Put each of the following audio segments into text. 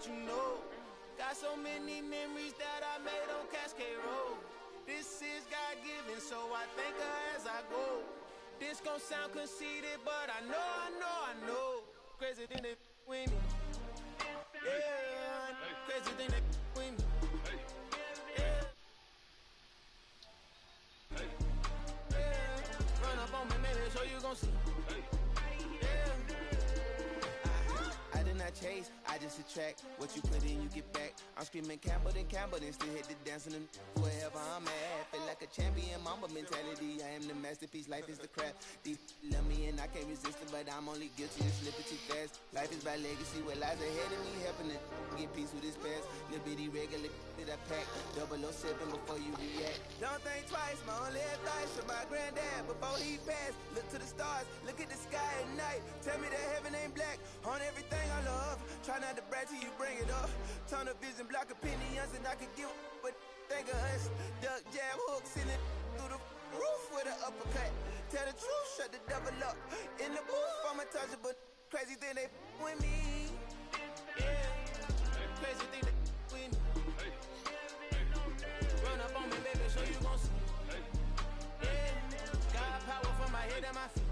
what you know. Got so many memories that I made on Cascade Road. This is God-given, so I thank her as I go. This gon' sound conceited, but I know. Crazy thing they with me. Yeah, crazy thing they with me. Yeah. Yeah. Run up on me, maybe, so you gon' see. Yeah. I did not chase, I just attract. What you put in, you get back. I'm screaming Campbell, then still hit the dancing and wherever I'm at. Feel like a champion, mamba mentality. I am the masterpiece, life is the crap. These love me and I can't resist it, but I'm only guilty of slipping too fast. Life is by legacy, what lies ahead of me, helping it get peace with this past. Little bitty regular that I pack, 007 before you react. Don't think twice, my only advice from my granddad before he passed. Look to the stars, look at the sky at night. Tell me that heaven ain't black on everything I love. Try not to brag till you bring it up. Tunnel vision, block opinions, and I could give but think of us. Duck, jab, hooks in it through the roof with an uppercut. Tell the truth, shut the devil up. In the booth, I'm untouchable. Crazy thing they with me. Yeah, crazy thing they with me. Run up on me, baby, so you gon' see. Yeah, got power from my head and my feet.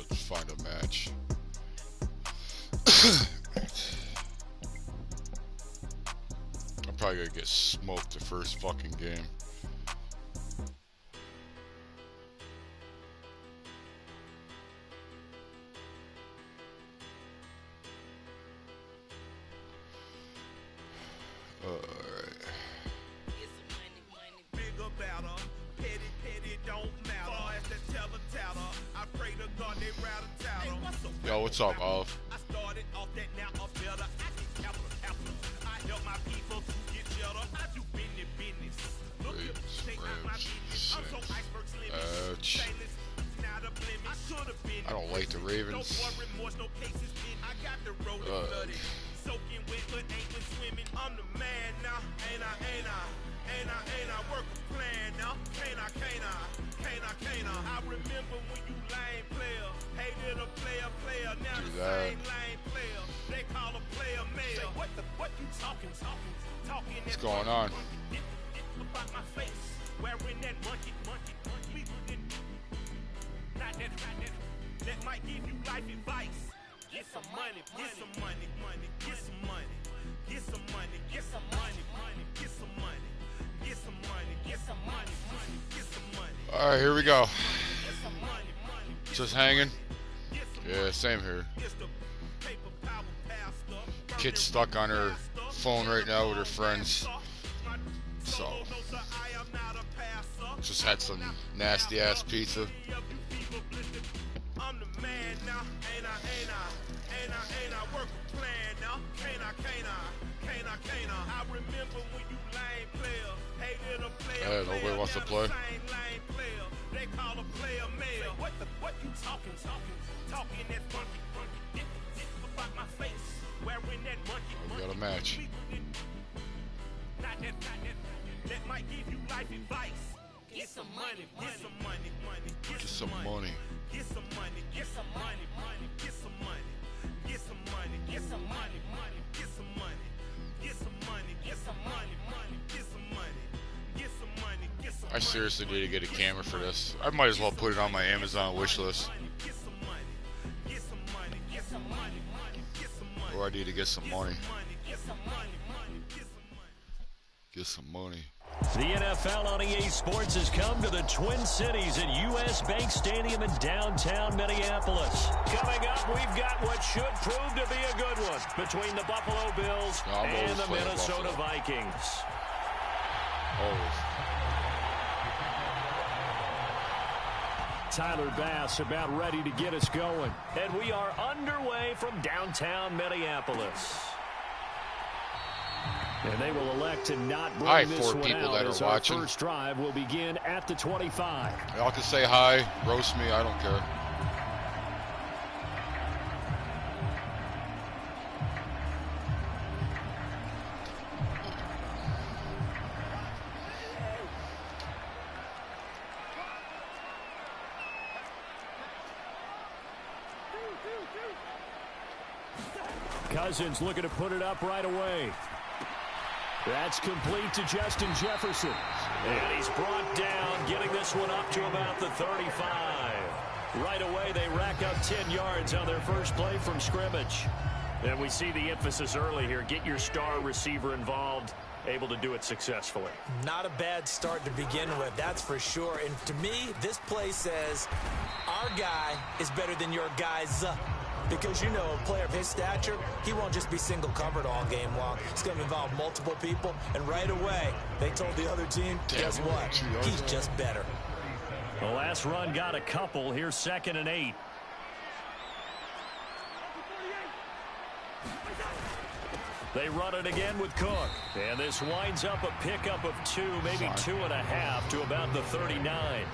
Let's find a match. I'm probably gonna get smoked the first fucking game. Yo, what's up, Olive? I started off that now I'm better. I get capital. I help my people to get better. I do business. Look at take out my business. I'm so iceberg slim. Stainless. Not a blemish. I should have been. I don't like the Ravens. No more remorse, no cases in. I got the road flooded. Soaking wet, but ain't been swimming. I'm the man now. Ain't I work a plan now. Can't I? I remember when you lame player. Hated a player. Now the same lame player. They call a player mayor. What you talking? What's going on? About my face. Wearing that monkey. Not that. That might give you life advice. Get some money. Alright, here we go. Just hanging. Yeah, same here. Kid's stuck on her phone right now with her friends. So, just had some nasty ass pizza. I'm the man now, ain't I work a plan now, can't I? I remember when you lame player, hated a player. Nobody wants to play. They call a player mayor. What you talking that funky, about my face, wearing that monkey. We got a match. Not that, that might give you life advice. Get some money. I seriously need to get a camera for this. I might as well put it on my Amazon wish list. Or I need to get some money. Get some money. The NFL on EA Sports has come to the Twin Cities at US Bank Stadium in downtown Minneapolis. Coming up, we've got what should prove to be a good one between the Buffalo Bills and the Minnesota Vikings. Always. Tyler Bass about ready to get us going. And we are underway from downtown Minneapolis. And they will elect to not bring this one out as our first drive will begin at the 25. Y'all can say hi, roast me, I don't care. Cousins looking to put it up right away. That's complete to Justin Jefferson. And he's brought down, getting this one up to about the 35. Right away, they rack up 10 yards on their first play from scrimmage. And we see the emphasis early here. Get your star receiver involved, able to do it successfully. Not a bad start to begin with, that's for sure. And to me, this play says, our guy is better than your guys. Because, you know, a player of his stature, he won't just be single covered all game long. It's going to involve multiple people. And right away, they told the other team, guess what? He's just better. The last run got a couple. Here's 2nd and 8. They run it again with Cook. And this winds up a pickup of 2, maybe 2.5 to about the 39.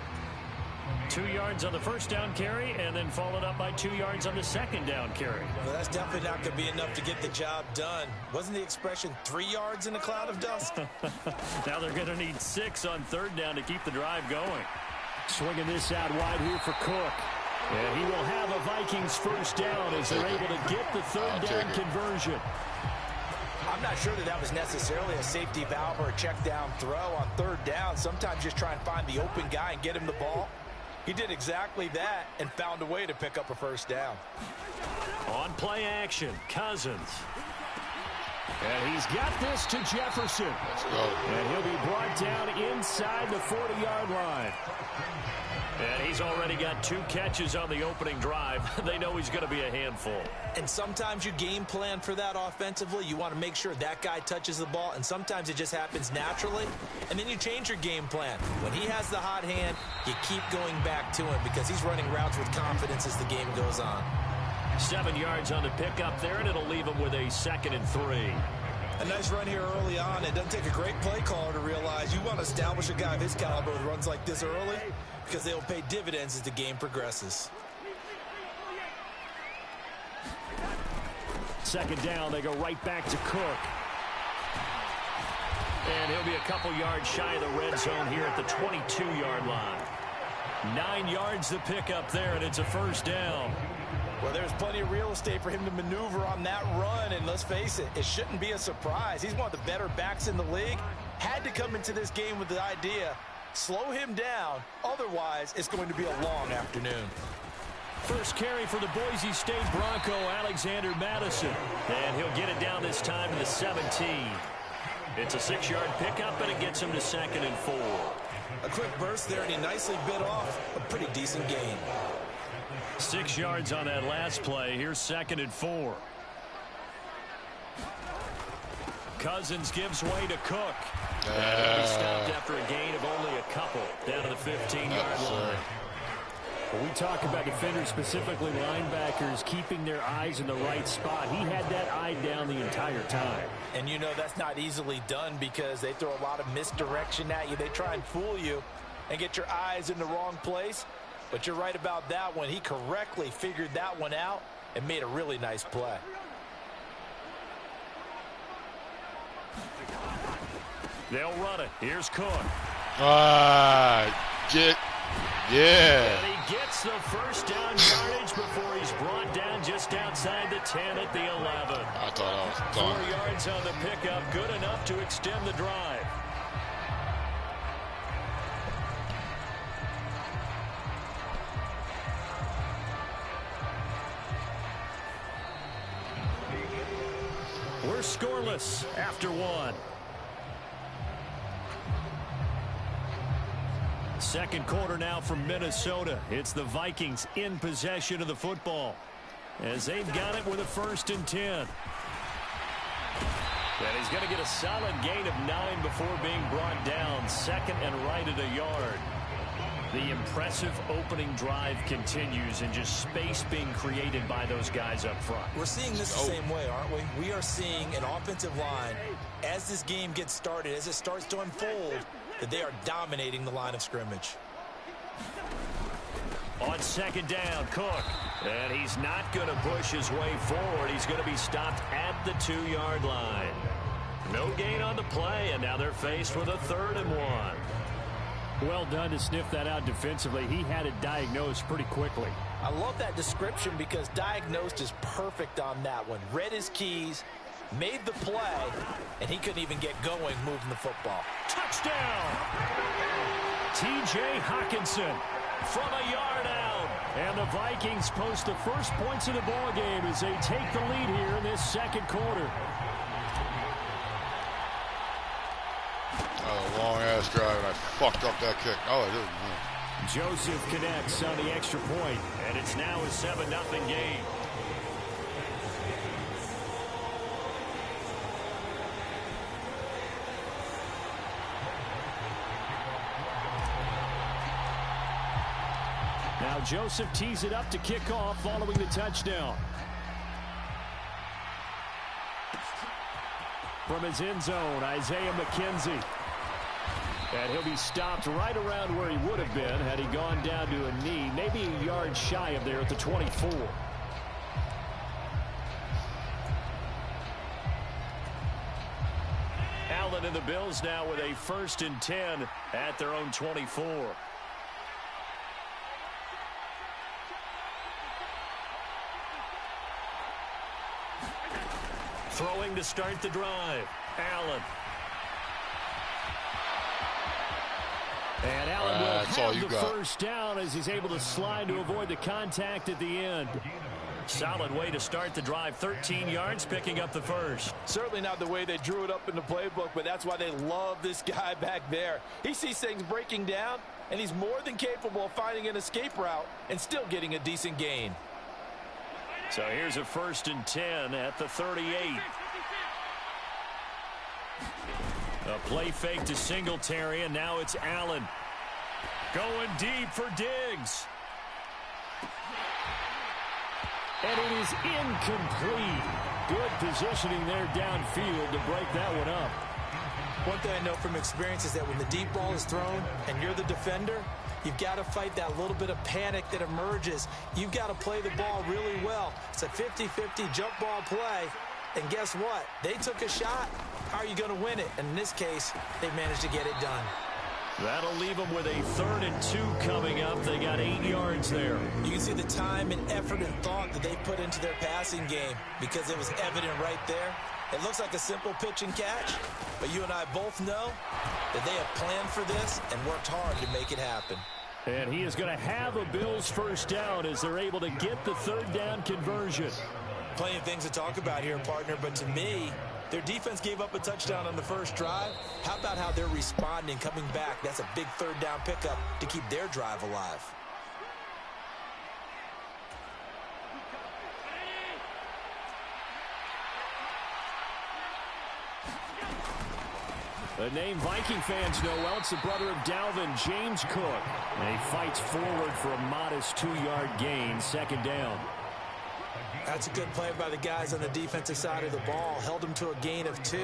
2 yards on the first down carry, and then followed up by 2 yards on the second down carry. Well, that's definitely not going to be enough to get the job done. Wasn't the expression 3 yards in a cloud of dust? Now they're going to need 6 on 3rd down to keep the drive going. Swinging this out wide here for Cook. And he will have a Vikings first down as they're able to get the 3rd down conversion. I'm not sure that was necessarily a safety valve or a check down throw on 3rd down. Sometimes just try and find the open guy and get him the ball. He did exactly that and found a way to pick up a first down. On play action, Cousins. And he's got this to Jefferson. Let's go. And he'll be brought down inside the 40-yard line. And he's already got 2 catches on the opening drive. They know he's going to be a handful. And sometimes you game plan for that offensively. You want to make sure that guy touches the ball, and sometimes it just happens naturally. And then you change your game plan. When he has the hot hand, you keep going back to him because he's running routes with confidence as the game goes on. 7 yards on the pickup there, and it'll leave him with a 2nd and 3. A nice run here early on. It doesn't take a great play caller to realize you want to establish a guy of his caliber with runs like this early because they will pay dividends as the game progresses. 2nd down, they go right back to Cook. And he'll be a couple yards shy of the red zone here at the 22-yard line. 9 yards the pickup there, and it's a first down. Well, there's plenty of real estate for him to maneuver on that run, and let's face it, it shouldn't be a surprise. He's one of the better backs in the league. Had to come into this game with the idea, slow him down, otherwise it's going to be a long afternoon. First carry for the Boise State Bronco, Alexander Madison. And he'll get it down this time to the 17. It's a 6-yard pickup, and it gets him to 2nd and 4. A quick burst there, and he nicely bit off a pretty decent gain. 6 yards on that last play. Here's 2nd and 4. Cousins gives way to Cook. And he'll be stopped after a gain of only a couple down to the 15-yard line. When we talk about defenders, specifically linebackers, keeping their eyes in the right spot, he had that eye down the entire time. And you know that's not easily done because they throw a lot of misdirection at you. They try and fool you and get your eyes in the wrong place. But you're right about that one. He correctly figured that one out and made a really nice play. They'll run it. Here's Cook. Yeah. And he gets the first down yardage before he's brought down just outside the 10 at the 11. I thought I was done. 4 yards on the pickup, good enough to extend the drive. We're scoreless after 1. Second quarter now from Minnesota. It's the Vikings in possession of the football as they've got it with a 1st and 10. And he's going to get a solid gain of 9 before being brought down. Second and right at a yard. The impressive opening drive continues and just space being created by those guys up front. We're seeing this the same way, aren't we? We are seeing an offensive line, as this game gets started, as it starts to unfold, that they are dominating the line of scrimmage. On 2nd down, Cook. And he's not going to push his way forward. He's going to be stopped at the 2-yard line. No gain on the play, and now they're faced with a 3rd and 1. Well done to sniff that out defensively. He had it diagnosed pretty quickly. I love that description because diagnosed is perfect on that one. Read his keys, made the play, and he couldn't even get going moving the football. Touchdown! T.J. Hockenson from a yard out. And the Vikings post the first points of the ball game as they take the lead here in this second quarter. Oh, long-ass drive, and I fucked up that kick. Oh, I didn't. Joseph connects on the extra point, and it's now a 7-0 game. Now Joseph tees it up to kick off following the touchdown. From his end zone, Isaiah McKenzie. And he'll be stopped right around where he would have been had he gone down to a knee, maybe a yard shy of there at the 24. Allen and the Bills now with a 1st and 10 at their own 24. Throwing to start the drive. Allen. And Allen will have the first down as he's able to slide to avoid the contact at the end. Solid way to start the drive. 13 yards, picking up the first. Certainly not the way they drew it up in the playbook, but that's why they love this guy back there. He sees things breaking down, and he's more than capable of finding an escape route and still getting a decent gain. So here's a 1st and 10 at the 38. A play fake to Singletary, and now it's Allen. Going deep for Diggs. And it is incomplete. Good positioning there downfield to break that one up. One thing I know from experience is that when the deep ball is thrown and you're the defender, you've got to fight that little bit of panic that emerges. You've got to play the ball really well. It's a 50-50 jump ball play. And guess what? They took a shot. How are you going to win it? And in this case, they managed to get it done. That'll leave them with a 3rd and 2 coming up. They got 8 yards there. You can see the time and effort and thought that they put into their passing game because it was evident right there. It looks like a simple pitch and catch, but you and I both know that they have planned for this and worked hard to make it happen. And he is going to have a Bills first down as they're able to get the 3rd down conversion. Plenty of things to talk about here, partner, but to me, their defense gave up a touchdown on the first drive. How about how they're responding, coming back? That's a big 3rd down pickup to keep their drive alive. The name Viking fans know well. It's the brother of Dalvin, James Cook. And he fights forward for a modest 2-yard gain, 2nd down. That's a good play by the guys on the defensive side of the ball. Held them to a gain of 2.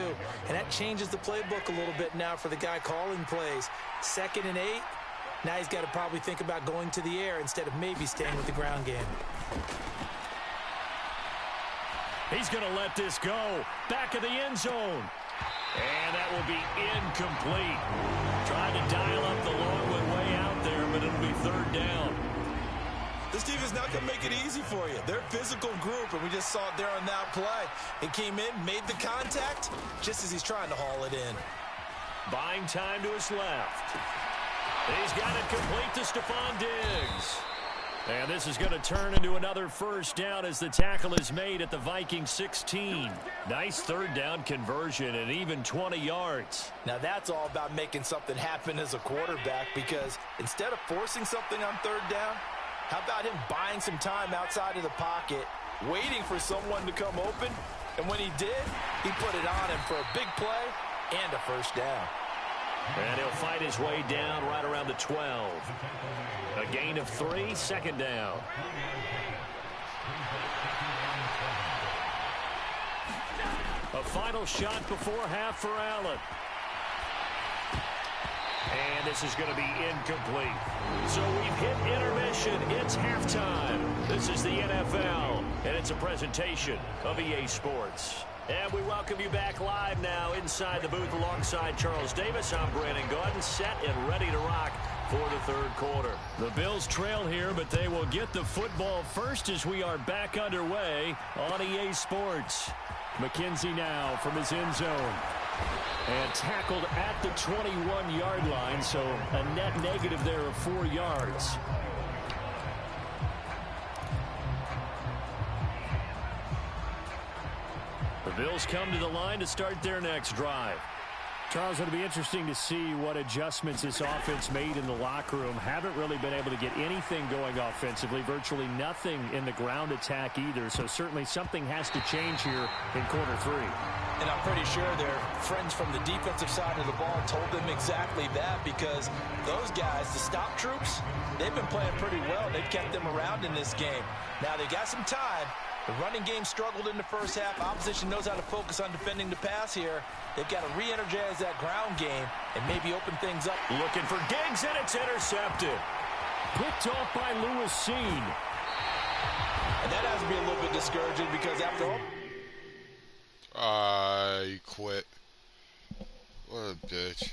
And that changes the playbook a little bit now for the guy calling plays. 2nd and 8. Now he's got to probably think about going to the air instead of maybe staying with the ground game. He's going to let this go. Back of the end zone. And that will be incomplete. Trying to dial up the long one way out there, but it'll be 3rd down. This team is not going to make it easy for you. They're a physical group, and we just saw it there on that play. It came in, made the contact, just as he's trying to haul it in. Buying time to his left. He's got it complete to Stephon Diggs. And this is going to turn into another first down as the tackle is made at the Vikings 16. Nice third down conversion and even 20 yards. Now that's all about making something happen as a quarterback, because instead of forcing something on third down, how about him buying some time outside of the pocket, waiting for someone to come open, and when he did, he put it on him for a big play and a first down. And he'll fight his way down right around the 12. A gain of 3, second down. A final shot before half for Allen. And this is going to be incomplete. So we've hit intermission. It's halftime. This is the NFL, and it's a presentation of EA Sports. And we welcome you back live now inside the booth alongside Charles Davis. I'm Brandon Gordon, set and ready to rock for the third quarter. The Bills trail here, but they will get the football first as we are back underway on EA Sports. McKenzie now from his end zone. And tackled at the 21-yard line, so a net negative there of 4 yards. The Bills come to the line to start their next drive. Charles, it'll be interesting to see what adjustments this offense made in the locker room. Haven't really been able to get anything going offensively, virtually nothing in the ground attack either. So certainly something has to change here in quarter 3. And I'm pretty sure their friends from the defensive side of the ball told them exactly that, because those guys, the stop troops, they've been playing pretty well. They've kept them around in this game. Now they got some time. The running game struggled in the first half. Opposition knows how to focus on defending the pass here. They've got to re-energize that ground game and maybe open things up. Looking for Diggs, and it's intercepted. Picked off by Lewis Seen. And that has to be a little bit discouraging, because after all... I quit. What a bitch.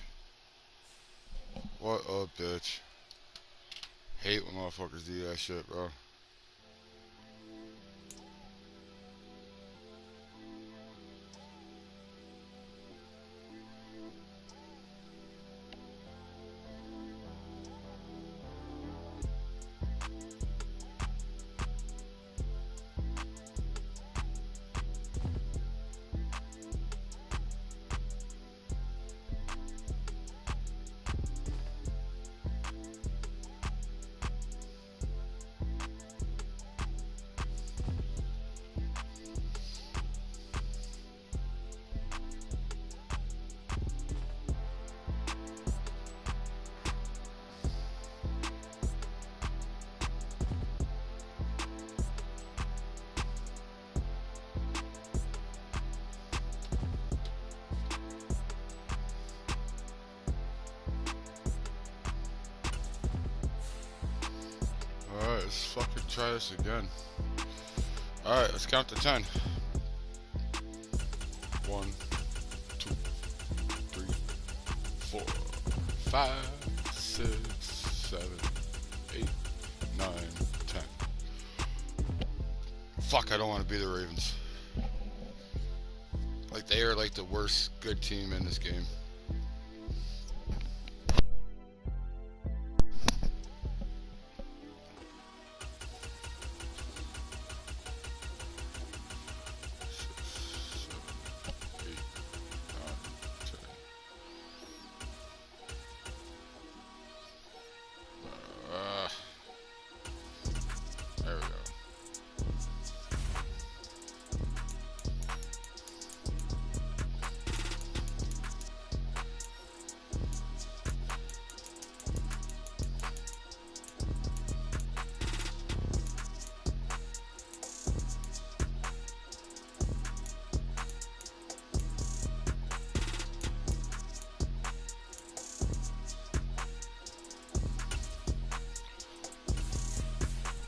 What a bitch. Hate when motherfuckers do that shit, bro. Alright, let's fucking try this again. Alright, let's count to 10. 1, 2, 3, 4, 5, 6, 7, 8, 9, 10. Fuck, I don't want to be the Ravens. Like, they are like the worst good team in this game.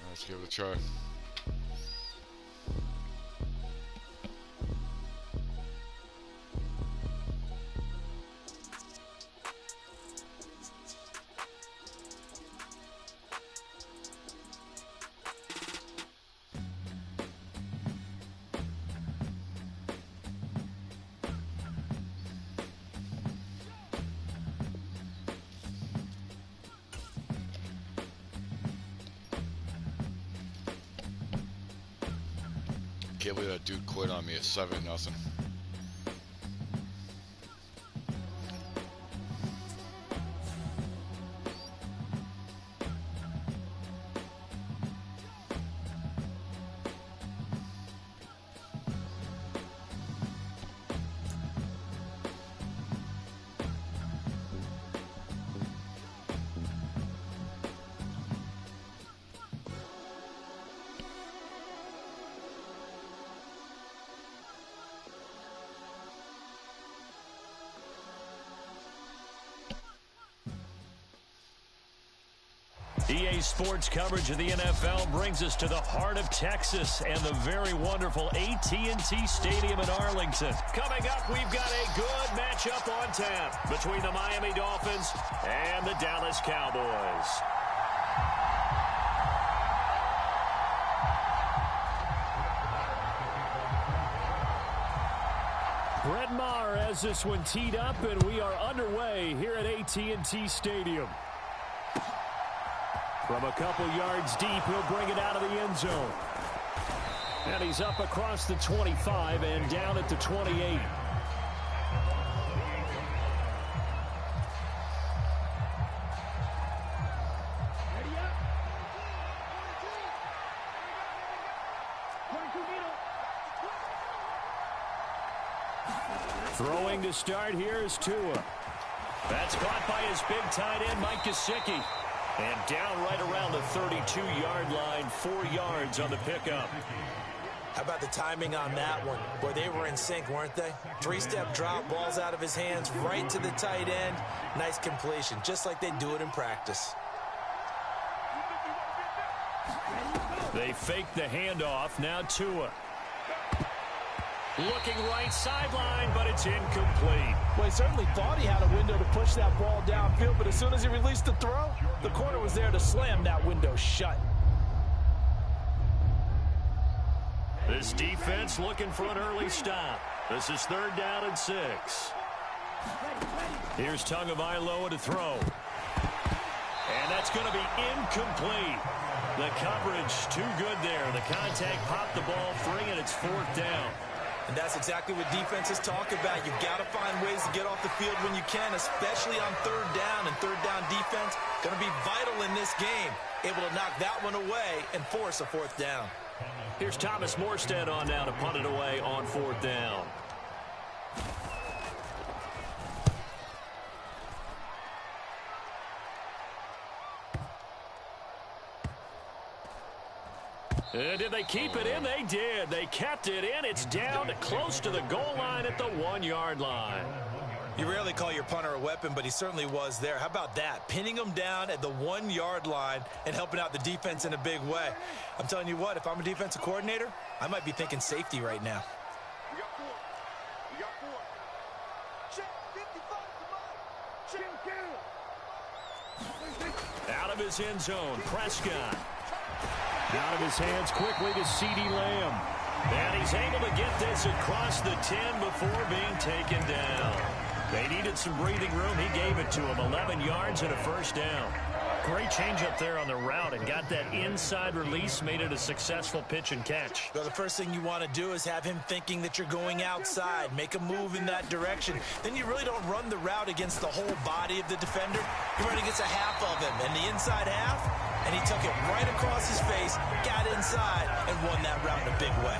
Let's give it a try. Can't believe that dude quit on me at 7-0. EA Sports coverage of the NFL brings us to the heart of Texas and the very wonderful AT&T Stadium in Arlington. Coming up, we've got a good matchup on tap between the Miami Dolphins and the Dallas Cowboys. Brett Maher has this one teed up, and we are underway here at AT&T Stadium. From a couple yards deep, he'll bring it out of the end zone. And he's up across the 25 and down at the 28. Throwing to start here is Tua. That's caught by his big tight end, Mike Gesicki. And down right around the 32-yard line, 4 yards on the pickup. How about the timing on that one? Boy, they were in sync, weren't they? 3-step drop, balls out of his hands, right to the tight end. Nice completion, just like they do it in practice. They fake the handoff. Now Tua. Looking right sideline, but it's incomplete. Well, he certainly thought he had a window to push that ball downfield, but as soon as he released the throw, the corner was there to slam that window shut. This defense looking for an early stop. This is 3rd down and 6. Here's Tagovailoa to throw. And that's going to be incomplete. The coverage too good there. The contact popped the ball free, and it's 4th down. And that's exactly what defenses talk about. You've got to find ways to get off the field when you can, especially on 3rd down. And 3rd down defense going to be vital in this game. Able to knock that one away and force a 4th down. Here's Thomas Morstead on now to punt it away on 4th down. Did they keep it in? They did. They kept it in. It's down close to the goal line at the 1-yard line. You rarely call your punter a weapon, but he certainly was there. How about that? Pinning him down at the 1-yard line and helping out the defense in a big way. I'm telling you what, if I'm a defensive coordinator, I might be thinking safety right now. Out of his end zone, Prescott. Out of his hands quickly to CeeDee Lamb. And he's able to get this across the 10 before being taken down. They needed some breathing room. He gave it to him. 11 yards and a 1st down. Great change up there on the route and got that inside release, made it a successful pitch and catch. Well, the first thing you want to do is have him thinking that you're going outside, make a move in that direction. Then you really don't run the route against the whole body of the defender. You run against a half of him, and the inside half, and he took it right across his face, got inside, and won that route in a big way.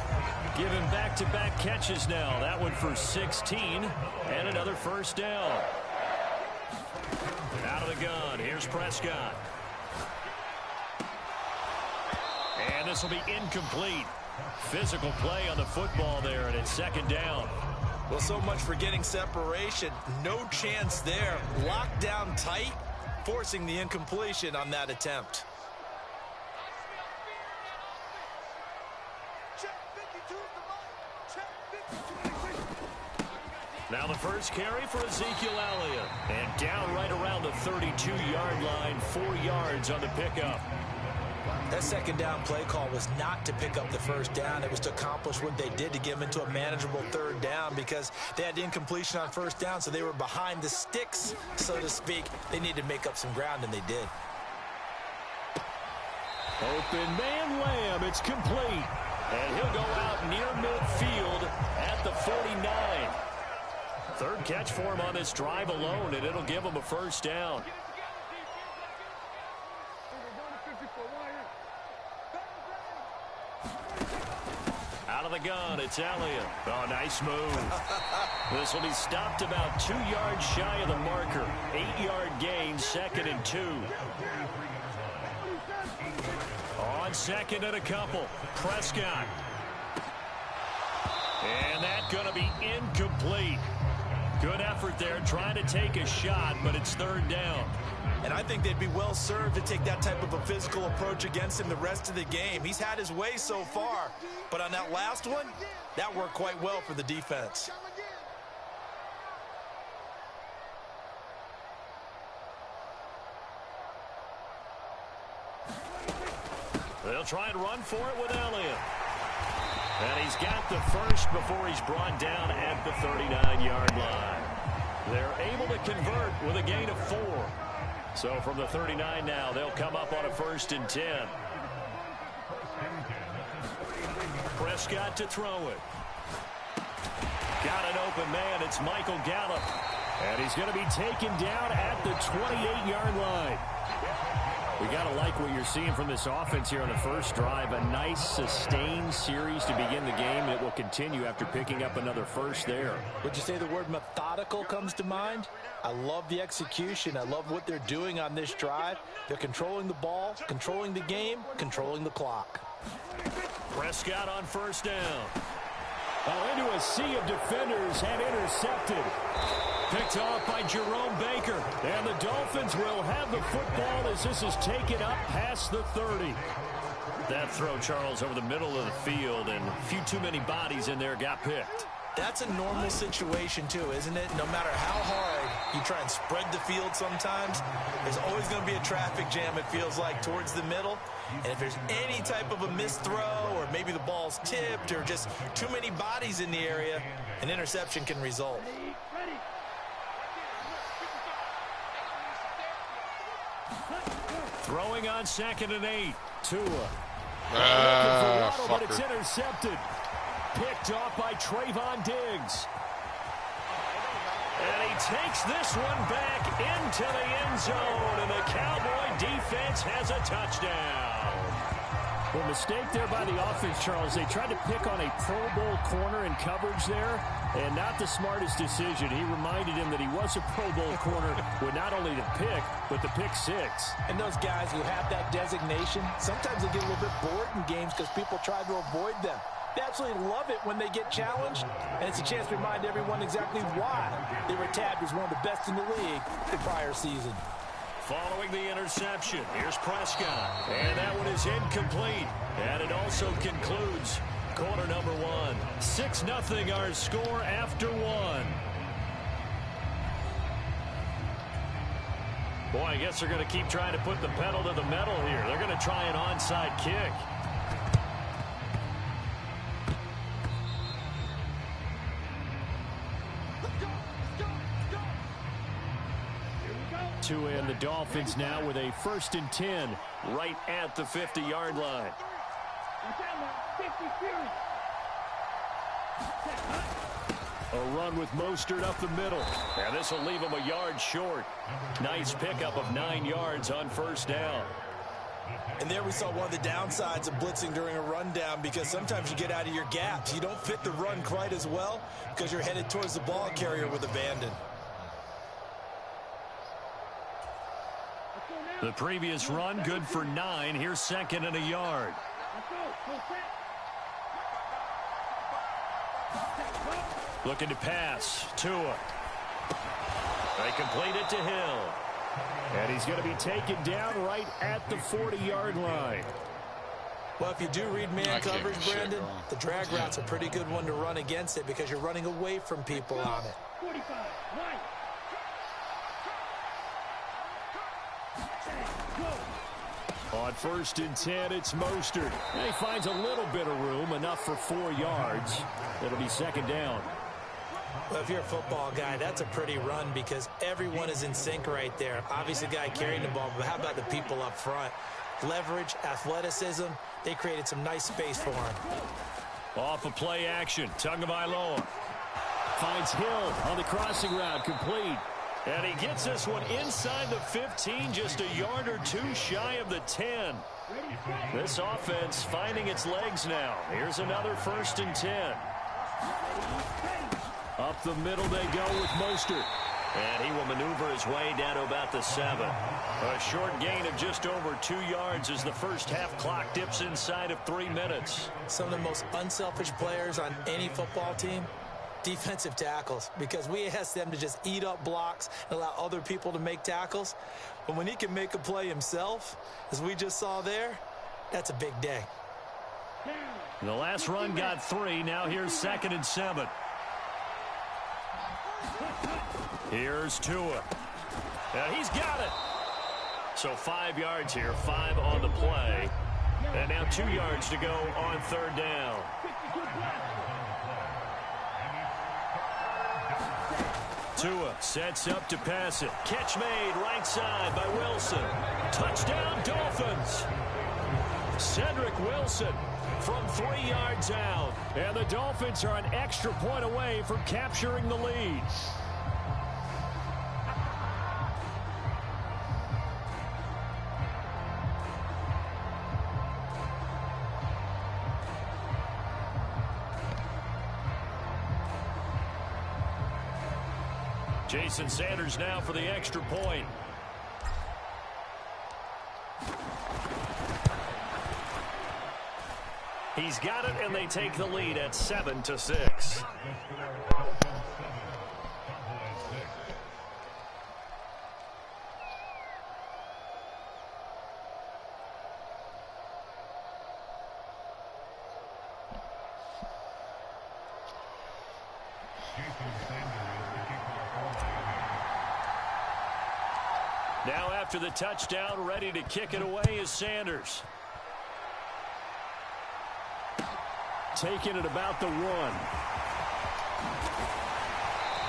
Giving back-to-back catches now. That one for 16, and another 1st down. Out of the gun, here's Prescott. And this will be incomplete. Physical play on the football there, and it's 2nd down. Well, so much for getting separation. No chance there. Locked down tight, forcing the incompletion on that attempt. Now the first carry for Ezekiel Elliott. And down right around the 32-yard line, 4 yards on the pickup. That 2nd down play call was not to pick up the 1st down. It was to accomplish what they did to get them into a manageable 3rd down because they had incompletion on 1st down, so they were behind the sticks, so to speak. They needed to make up some ground, and they did. Open man Lamb. It's complete. And he'll go out near midfield at the 49. Third catch for him on this drive alone, and it'll give him a first down. Out of the gun, it's Elliott. Oh, nice move. This will be stopped about 2 yards shy of the marker. 8-yard gain, 2nd and 2. On 2nd and a couple, Prescott. And that's going to be incomplete. Good effort there, trying to take a shot, but it's 3rd down. And I think they'd be well served to take that type of a physical approach against him the rest of the game. He's had his way so far, but on that last one, that worked quite well for the defense. They'll try and run for it with Elliott. And he's got the first before he's brought down at the 39-yard line. They're able to convert with a gain of 4. So from the 39 now, they'll come up on a 1st and 10. Prescott to throw it. Got an open man. It's Michael Gallup. And he's going to be taken down at the 28-yard line. We got to like what you're seeing from this offense here on the first drive. A nice, sustained series to begin the game, and it will continue after picking up another first there. Would you say the word methodical comes to mind? I love the execution. I love what they're doing on this drive. They're controlling the ball, controlling the game, controlling the clock. Prescott on 1st down. Oh, into a sea of defenders and intercepted. Picked off by Jerome Baker. And the Dolphins will have the football as this is taken up past the 30. That throw, Charles, over the middle of the field, and a few too many bodies in there got picked. That's a normal situation, too, isn't it? No matter how hard you try and spread the field sometimes, there's always going to be a traffic jam, it feels like, towards the middle. And if there's any type of a missed throw, or maybe the ball's tipped, or just too many bodies in the area, an interception can result. Throwing on 2nd and 8. Tua. Looking for Waddle, but it's intercepted. Picked off by Trayvon Diggs. And he takes this one back into the end zone, and the Cowboy defense has a touchdown. Well, mistake there by the offense, Charles. They tried to pick on a Pro Bowl corner in coverage there, and not the smartest decision. He reminded him that he was a Pro Bowl corner with not only the pick, but the pick 6. And those guys who have that designation, sometimes they get a little bit bored in games because people try to avoid them. They absolutely love it when they get challenged, and it's a chance to remind everyone exactly why they were tabbed as one of the best in the league the prior season. Following the interception, here's Prescott, and that one is incomplete. And it also concludes quarter number 1. 6-0 our score after 1. Boy, I guess they're going to keep trying to put the pedal to the metal here. They're going to try an onside kick. Tua and the Dolphins now with a 1st and 10 right at the 50-yard line. A run with Mostert up the middle. And this will leave him a yard short. Nice pickup of 9 yards on 1st down. And there we saw one of the downsides of blitzing during a rundown, because sometimes you get out of your gaps. You don't fit the run quite as well because you're headed towards the ball carrier with abandon. The previous run good for 9. Here's 2nd and a yard. Looking to pass. Tua. They complete it to Hill. And he's going to be taken down right at the 40-yard line. Well, if you do read man coverage, Brandon, the drag route's a pretty good one to run against it because you're running away from people on it. 45, right. On 1st and 10, it's Mostert. And he finds a little bit of room, enough for 4 yards. It'll be 2nd down. Well, if you're a football guy, that's a pretty run because everyone is in sync right there. Obviously, the guy carrying the ball, but how about the people up front? leverage, athleticism. They created some nice space for him. Off of play action, Tagovailoa finds Hill on the crossing route, complete. And he gets this one inside the 15, just a yard or two shy of the 10. This offense finding its legs now. Here's another 1st and 10. Up the middle they go with Mostert. And he will maneuver his way down to about the 7. A short gain of just over 2 yards as the first half clock dips inside of 3 minutes. Some of the most unselfish players on any football team, defensive tackles, because we ask them to just eat up blocks and allow other people to make tackles. But when he can make a play himself, as we just saw there, that's a big day. The last run got 3. Now here's 2nd and 7. Here's Tua. And he's got it. So 5 yards here, 5 on the play. And now 2 yards to go on 3rd down. Tua sets up to pass it. Catch made right side by Wilson. Touchdown Dolphins. Cedric Wilson from 3 yards out. And the Dolphins are an extra point away from capturing the lead. Jason Sanders now for the extra point. He's got it, and they take the lead at 7-6. Now after the touchdown, ready to kick it away is Sanders. Taking it about the 1.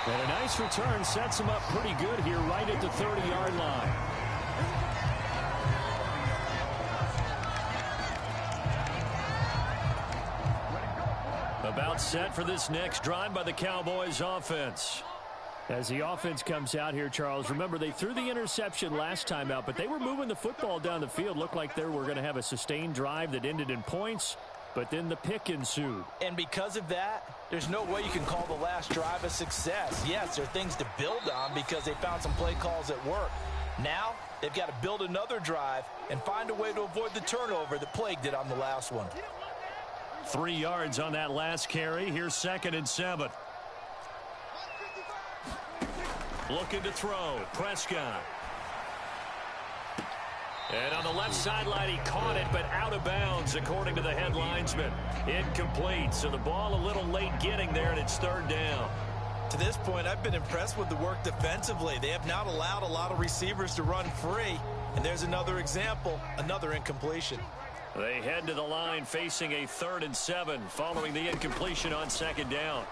And a nice return sets him up pretty good here right at the 30-yard line. About set for this next drive by the Cowboys offense. As the offense comes out here, Charles, remember they threw the interception last time out, but they were moving the football down the field. Looked like they were going to have a sustained drive that ended in points, but then the pick ensued. And because of that, there's no way you can call the last drive a success. Yes, there are things to build on because they found some play calls that work. Now, they've got to build another drive and find a way to avoid the turnover that plagued it on the last one. 3 yards on that last carry. Here's 2nd and 7. Looking to throw. Prescott. And on the left sideline, he caught it, but out of bounds, according to the head linesman. Incomplete. So the ball a little late getting there, and it's 3rd down. To this point, I've been impressed with the work defensively. They have not allowed a lot of receivers to run free. And there's another example, another incompletion. They head to the line facing a 3rd and 7 following the incompletion on 2nd down.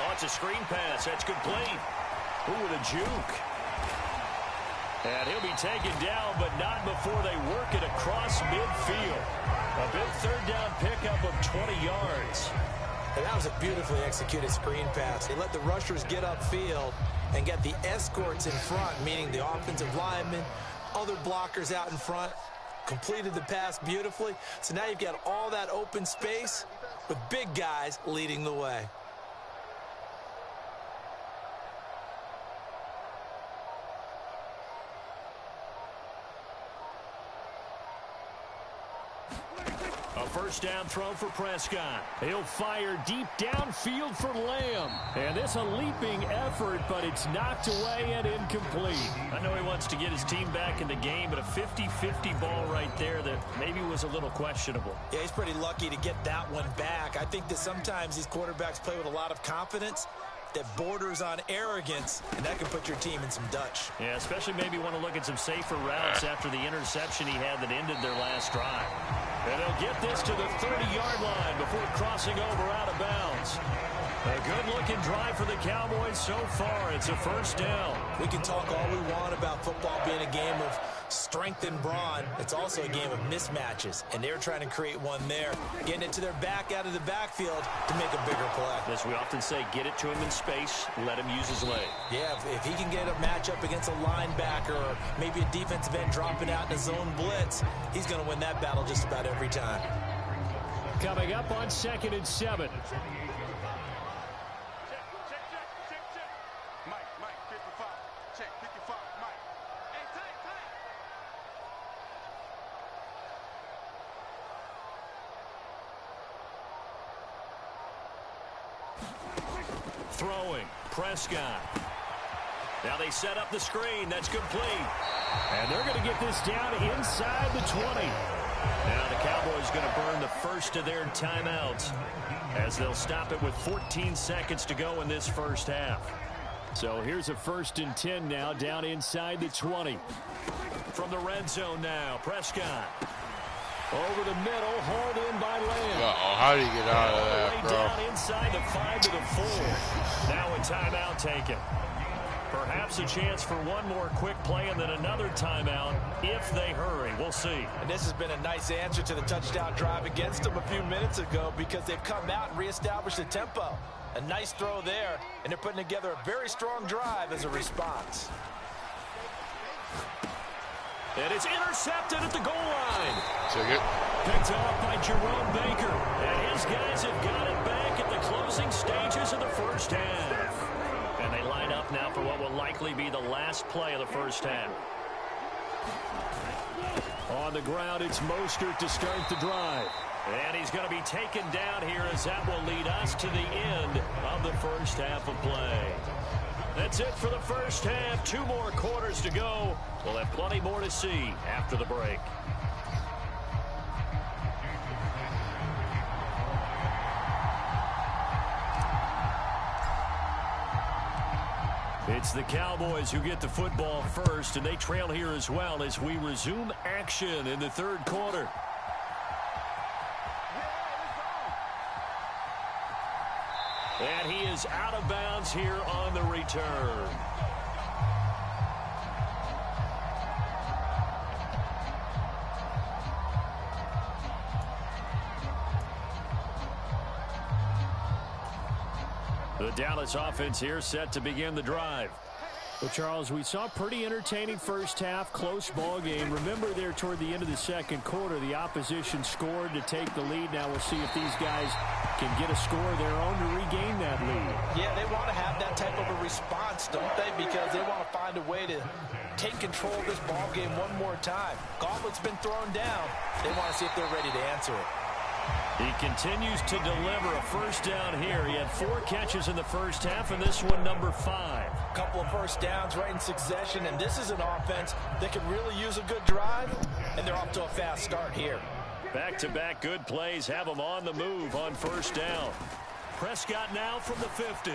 Oh, it's a screen pass. That's complete. Ooh, with a juke. And he'll be taken down, but not before they work it across midfield. A big 3rd down pickup of 20 yards. And that was a beautifully executed screen pass. They let the rushers get upfield and get the escorts in front, meaning the offensive linemen, other blockers out in front, completed the pass beautifully. So now you've got all that open space with big guys leading the way. A first down throw for Prescott. He'll fire deep downfield for Lamb. And this a leaping effort, but it's knocked away and incomplete. I know he wants to get his team back in the game, but a 50-50 ball right there that maybe was a little questionable. Yeah, he's pretty lucky to get that one back. I think that sometimes these quarterbacks play with a lot of confidence that borders on arrogance, and that can put your team in some Dutch. Yeah, especially maybe want to look at some safer routes after the interception he had that ended their last drive. And they'll get this to the 30-yard line before crossing over out of bounds. A good-looking drive for the Cowboys so far. It's a first down. We can talk all we want about football being a game of strength and brawn. It's also a game of mismatches, and they're trying to create one there, getting it to their back out of the backfield to make a bigger play. As we often say, get it to him in space, let him use his leg. Yeah, if he can get a matchup against a linebacker or maybe a defensive end dropping out in a zone blitz, he's going to win that battle just about every time. Coming up on 2nd and 7. Throwing, Prescott. Now they set up the screen. That's complete. And they're going to get this down inside the 20. Now the Cowboys going to burn the first of their timeouts as they'll stop it with 14 seconds to go in this first half. So here's a 1st and 10 now down inside the 20. From the red zone now, Prescott. Over the middle, hauled in by Lamb. Uh-oh, how do you get out of that, bro? Down inside the 5 to the 4. Now a timeout taken. Perhaps a chance for one more quick play and then another timeout if they hurry. We'll see. And this has been a nice answer to the touchdown drive against them a few minutes ago because they've come out and reestablished the tempo. A nice throw there, and they're putting together a very strong drive as a response. And it's intercepted at the goal line. Take it. Picked off by Jerome Baker. And his guys have got it back at the closing stages of the first half. And they line up now for what will likely be the last play of the first half. On the ground, it's Mostert to start the drive. And he's going to be taken down here as that will lead us to the end of the first half of play. That's it for the first half. 2 more quarters to go. We'll have plenty more to see after the break. It's the Cowboys who get the football first, and they trail here as well as we resume action in the third quarter. And he is out of bounds here on the return. The Dallas offense here set to begin the drive. Well, Charles, we saw a pretty entertaining first half, close ball game. Remember there toward the end of the second quarter, the opposition scored to take the lead. Now we'll see if these guys can get a score of their own to regain that lead. Yeah, they want to have that type of a response, don't they? Because they want to find a way to take control of this ball game one more time. Gauntlet's been thrown down. They want to see if they're ready to answer it. He continues to deliver a first down here. He had 4 catches in the first half, and this one number 5. Couple of first downs right in succession, and this is an offense that could really use a good drive, and they're off to a fast start here. Back-to-back good plays have them on the move on first down. Prescott now from the 50.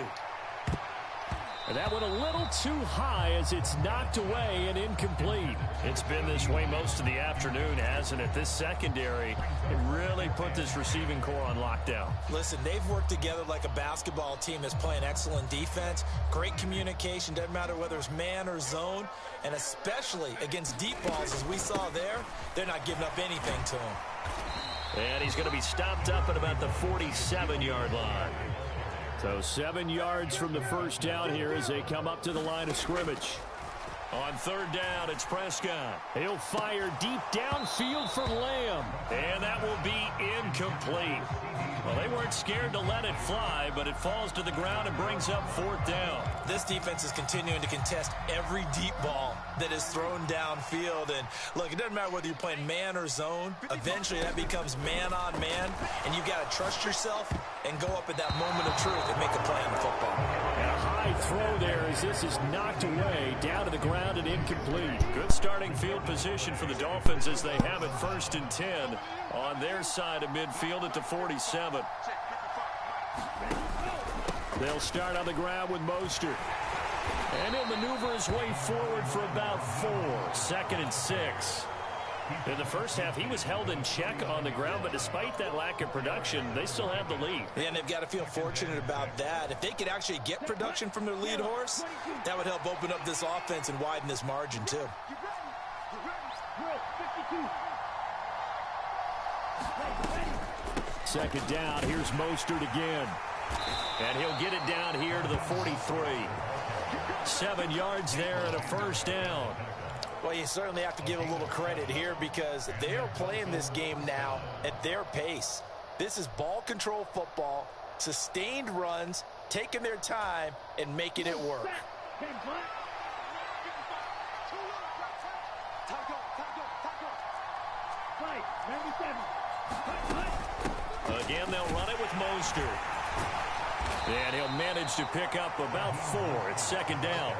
And that went a little too high as it's knocked away and incomplete. It's been this way most of the afternoon, hasn't it? This secondary, it really put this receiving core on lockdown. Listen, they've worked together like a basketball team that's playing excellent defense. Great communication, doesn't matter whether it's man or zone. And especially against deep balls, as we saw there, they're not giving up anything to him. And he's going to be stopped up at about the 47-yard line. So 7 yards from the first down here as they come up to the line of scrimmage. On third down, it's Prescott. He'll fire deep downfield for Lamb. And that will be incomplete. Well, they weren't scared to let it fly, but it falls to the ground and brings up 4th down. This defense is continuing to contest every deep ball that is thrown downfield. And look, it doesn't matter whether you're playing man or zone. Eventually that becomes man on man, and you've got to trust yourself and go up at that moment of truth and make a play on the football. And a high throw there as this is knocked away, down to the ground and incomplete. Good starting field position for the Dolphins as they have it 1st and 10 on their side of midfield at the 47. They'll start on the ground with Mostert. And he'll maneuver his way forward for about 4. 2nd and 6. In the first half, he was held in check on the ground, but despite that lack of production, they still have the lead. And they've got to feel fortunate about that. If they could actually get production from their lead horse, that would help open up this offense and widen this margin, too. Second down, here's Mostert again. And he'll get it down here to the 43. 7 yards there and a first down. Well, you certainly have to give a little credit here because they are playing this game now at their pace. This is ball control football, sustained runs, taking their time, and making it work. Again, they'll run it with Mostert. And he'll manage to pick up about 4 at second down.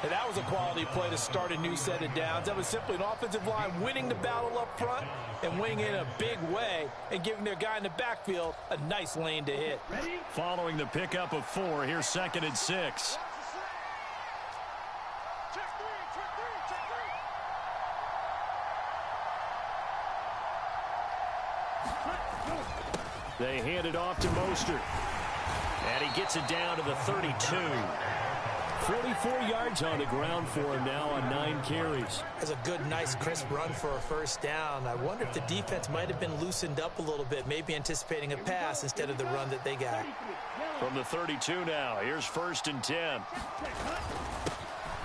And that was a quality play to start a new set of downs. That was simply an offensive line winning the battle up front and winning in a big way and giving their guy in the backfield a nice lane to hit. Following the pickup of 4, here's 2nd and 6. They hand it off to Mostert. And he gets it down to the 32. 44 yards on the ground for him now on 9 carries. That's a good, nice, crisp run for a first down. I wonder if the defense might have been loosened up a little bit, maybe anticipating a pass instead of the run that they got. From the 32 now, here's 1st and 10.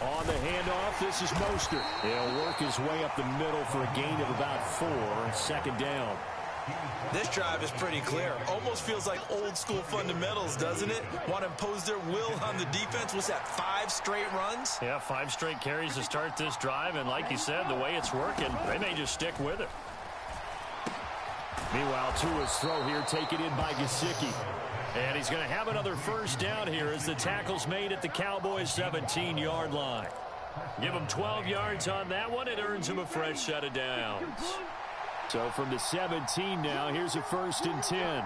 On the handoff, this is Mostert. He'll work his way up the middle for a gain of about 4, second down. This drive is pretty clear. Almost feels like old school fundamentals, doesn't it? Want to impose their will on the defense. What's that, 5 straight runs? Yeah, 5 straight carries to start this drive, and like you said, the way it's working, they may just stick with it. Meanwhile, Tua's throw here taken in by Gesicki. And he's going to have another first down here as the tackle's made at the Cowboys' 17-yard line. Give him 12 yards on that one. It earns him a fresh set of downs. So from the 17 now, here's a 1st and 10.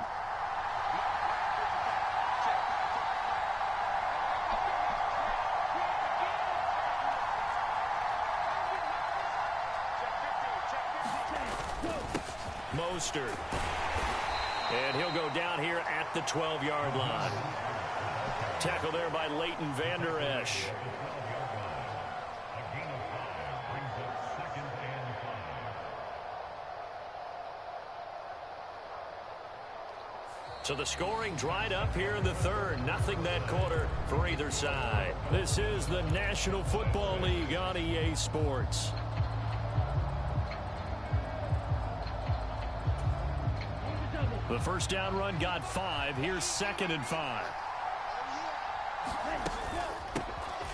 Mostert. And he'll go down here at the 12-yard line. Tackle there by Leighton Vander Esch. So the scoring dried up here in the third. Nothing that quarter for either side. This is the National Football League on EA Sports. The first down run got 5. Here's 2nd and 5.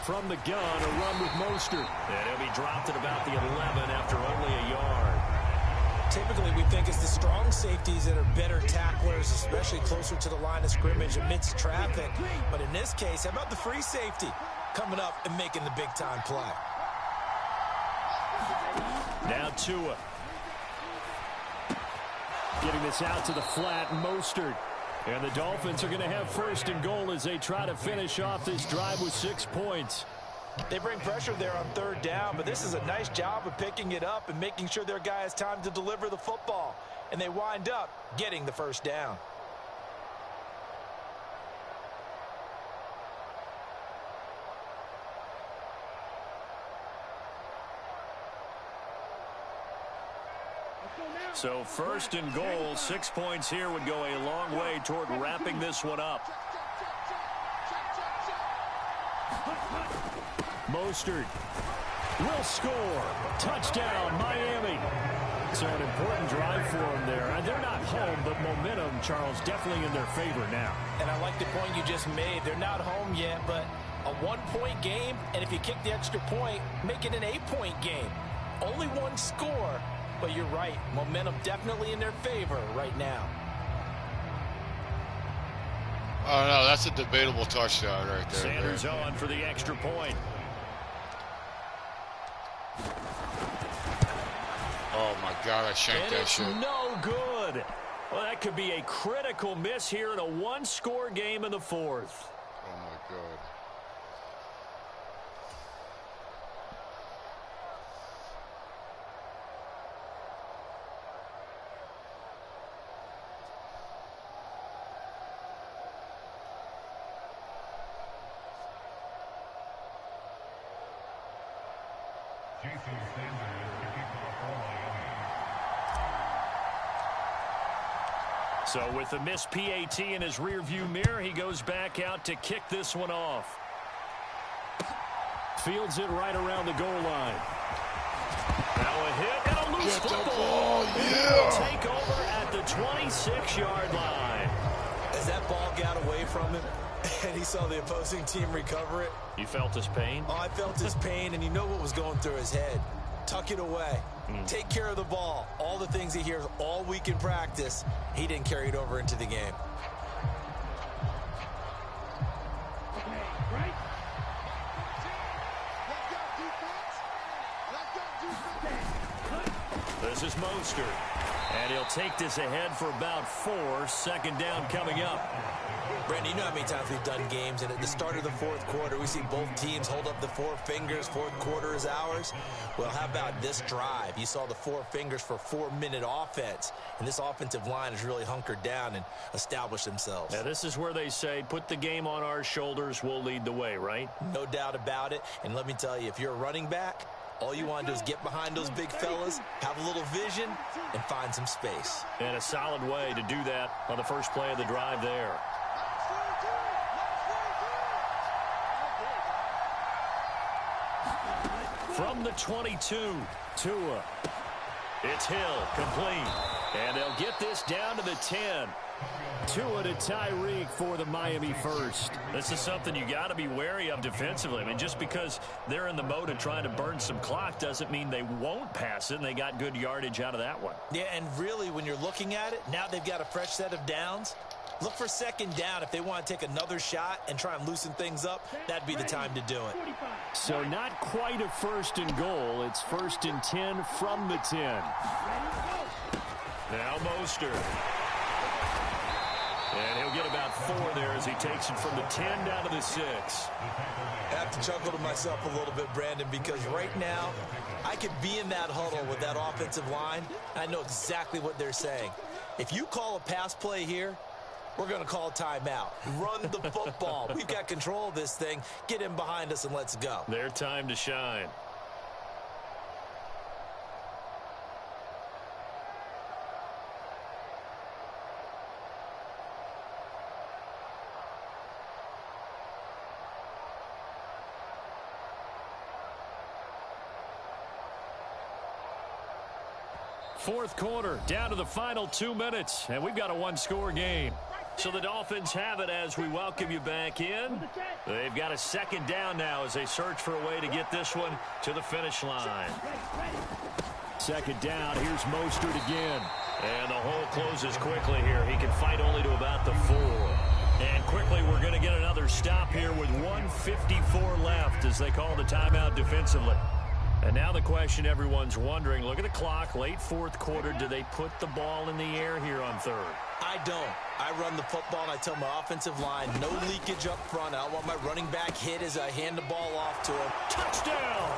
From the gun, a run with Mostert. And he'll be dropped at about the 11 after only a yard. Typically, we think it's the strong safeties that are better tacklers, especially closer to the line of scrimmage amidst traffic. But in this case, how about the free safety coming up and making the big-time play? Now Tua. Getting this out to the flat, Mostert. And the Dolphins are going to have 1st and goal as they try to finish off this drive with 6 points. They bring pressure there on 3rd down, but this is a nice job of picking it up and making sure their guy has time to deliver the football. And they wind up getting the first down. So 1st and goal, 6 points here would go a long way toward wrapping this one up. Mostert will score. Touchdown, Miami. So an important drive for them there. They're not home, but momentum, Charles, definitely in their favor now. And I like the point you just made. They're not home yet, but a 1-point game, and if you kick the extra point, make it an 8-point game. Only 1 score, but you're right. Momentum definitely in their favor right now. Oh, no, that's a debatable touchdown right there. Sanders on for the extra point. Oh, my God, I shanked that shit. No good. Well, that could be a critical miss here in a 1-score game in the 4th. Oh, my God. So with the missed PAT in his rearview mirror, he goes back out to kick this one off. Fields it right around the goal line. Now a hit and a loose football. Yeah. Take over at the 26-yard line. As that ball got away from him and he saw the opposing team recover it. You felt his pain? Oh, I felt his pain, and you know what was going through his head. Tuck it away. Take care of the ball. All the things he hears all week in practice, he didn't carry it over into the game. This is Mostert. And he'll take this ahead for about 4. Second down coming up. Brandon, you know how many times we've done games, and at the start of the fourth quarter, we see both teams hold up the 4 fingers, fourth quarter is ours. Well, how about this drive? You saw the 4 fingers for 4-minute offense, and this offensive line has really hunkered down and established themselves. Now, this is where they say, put the game on our shoulders, we'll lead the way, right? No doubt about it, and let me tell you, if you're a running back, all you want to do is get behind those big fellas, have a little vision, and find some space. And a solid way to do that on the first play of the drive there. From the 22, Tua. It's Hill, complete. And they'll get this down to the 10. Tua to Tyreek for the Miami first. This is something you got to be wary of defensively. I mean, just because they're in the mode of trying to burn some clock doesn't mean they won't pass it, and they got good yardage out of that one. Yeah, and really, when you're looking at it, now they've got a fresh set of downs. Look for second down. If they want to take another shot and try and loosen things up, that'd be the time to do it. So not quite a first and goal. It's first and 10 from the 10. Now Mostert. And he'll get about 4 there as he takes it from the 10 down to the 6. I have to chuckle to myself a little bit, Brandon, because right now I could be in that huddle with that offensive line. I know exactly what they're saying. If you call a pass play here, we're going to call a timeout. Run the football. We've got control of this thing. Get in behind us and let's go. Their time to shine. Fourth quarter, down to the final 2 minutes, and we've got a one-score game. So the Dolphins have it as we welcome you back in. They've got a second down now as they search for a way to get this one to the finish line. Second down, here's Mostert again. And the hole closes quickly here. He can fight only to about the 4. And quickly, we're going to get another stop here with 1:54 left as they call the timeout defensively. And now the question everyone's wondering, look at the clock, late fourth quarter, do they put the ball in the air here on third? I don't. I run the football, and I tell my offensive line, no leakage up front. I don't want my running back hit as I hand the ball off to him. Touchdown!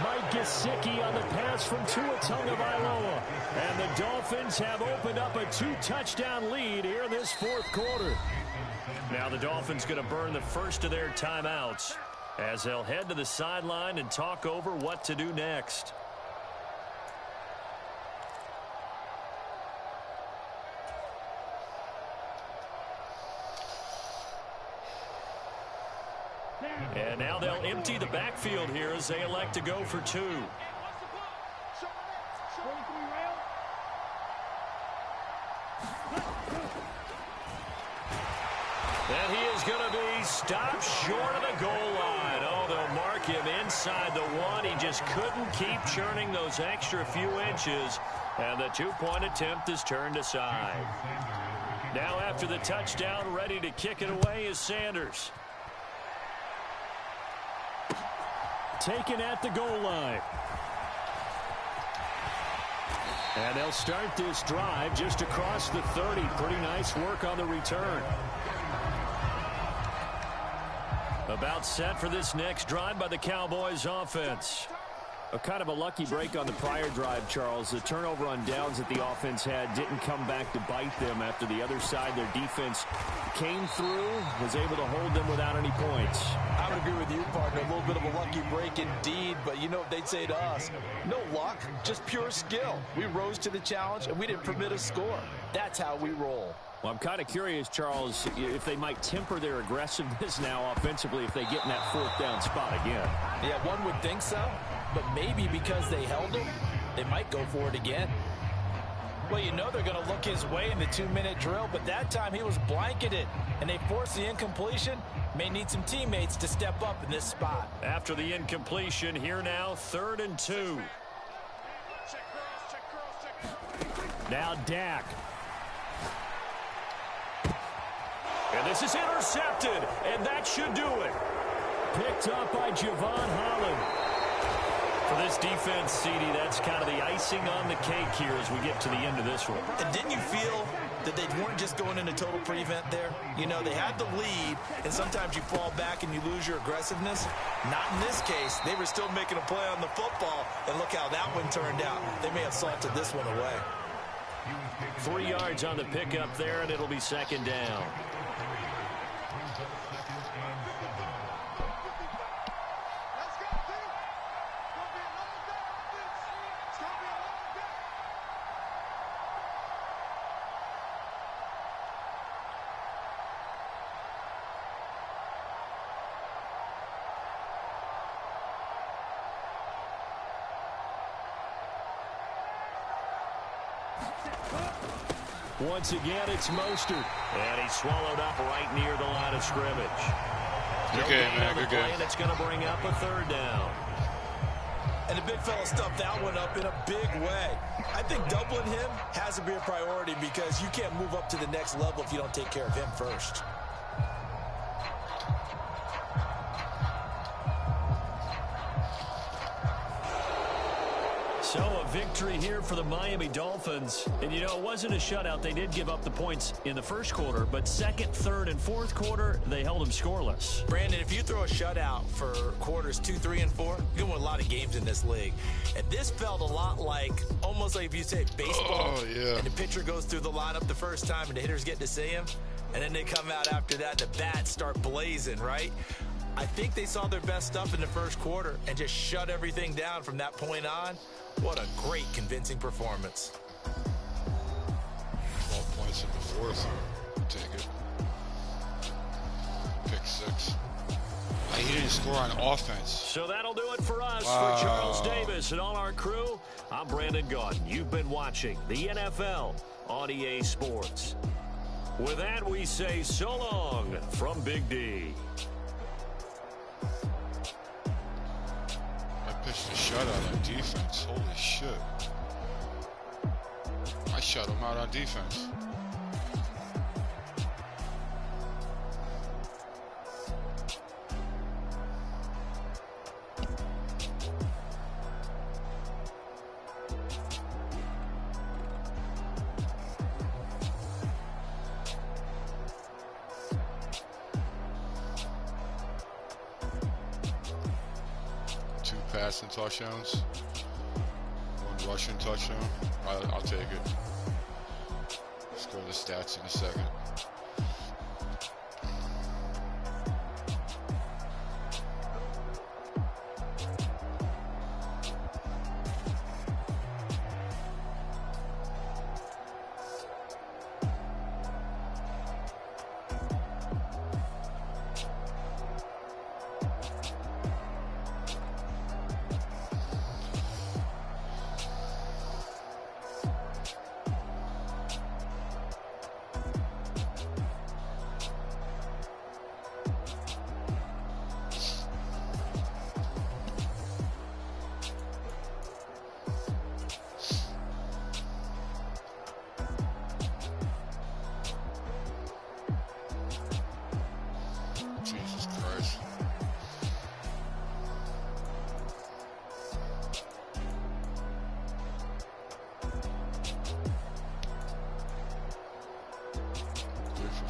Mike Gesicki on the pass from Tua Tagovailoa. And the Dolphins have opened up a 2-touchdown lead here in this fourth quarter. Now the Dolphins going to burn the first of their timeouts as they'll head to the sideline and talk over what to do next. And now they'll empty the backfield here as they elect to go for 2. And he is going to be stopped short of the goal line. Oh, they'll mark him inside the 1. He just couldn't keep churning those extra few inches. And the 2-point attempt is turned aside. Now after the touchdown, ready to kick it away is Sanders. Taken at the goal line. And they'll start this drive just across the 30. Pretty nice work on the return. About set for this next drive by the Cowboys offense. A kind of a lucky break on the prior drive, Charles. The turnover on downs that the offense had didn't come back to bite them after the other side. Their defense came through, was able to hold them without any points. I would agree with you, partner. A little bit of a lucky break break indeed, but you know what they'd say to us? No luck, just pure skill. We rose to the challenge, and we didn't permit a score. That's how we roll. Well, I'm kind of curious, Charles, if they might temper their aggressiveness now offensively if they get in that 4th down spot again. Yeah, one would think so, but maybe because they held him, they might go for it again. Well, you know they're going to look his way in the 2-minute drill, but that time he was blanketed, and they forced the incompletion. May need some teammates to step up in this spot. After the incompletion, here now, 3rd and 2. Now Dak. And this is intercepted, and that should do it. Picked up by Javon Holland. For this defense, CD, that's kind of the icing on the cake here as we get to the end of this one. And didn't you feel that they weren't just going into total prevent there? You know, they had the lead, and sometimes you fall back and you lose your aggressiveness. Not in this case. They were still making a play on the football, and look how that one turned out. They may have salted this one away. 3 yards on the pickup there, and it'll be 2nd down. Once again, it's Mostert. And he's swallowed up right near the line of scrimmage. Good game, man. Good game. And it's going to bring up a 3rd down. And the big fella stuffed that one up in a big way. I think doubling him has to be a priority because you can't move up to the next level if you don't take care of him first. So a victory here for the Miami Dolphins. And, you know, it wasn't a shutout. They did give up the points in the 1st quarter, but 2nd, 3rd, and 4th quarter, they held them scoreless. Brandon, if you throw a shutout for quarters 2, 3, and 4, you're going to win a lot of games in this league. And this felt a lot like, almost like if you say baseball, and the pitcher goes through the lineup the first time and the hitters get to see him, and then they come out after that and the bats start blazing, right? I think they saw their best stuff in the 1st quarter and just shut everything down from that point on. What a great, convincing performance. 12 points in the 4th. Take it. Pick 6. He didn't score on offense. So that'll do it for us. For Charles Davis and all our crew, I'm Brandon Gaudin. You've been watching the NFL on EA Sports. With that, we say so long from Big D. Pitched a shutout on defense. Holy shit. I shut him out on defense. Passing touchdowns, 1 rushing touchdown. I'll take it. Let's go to the stats in a second.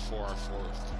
For our 4th.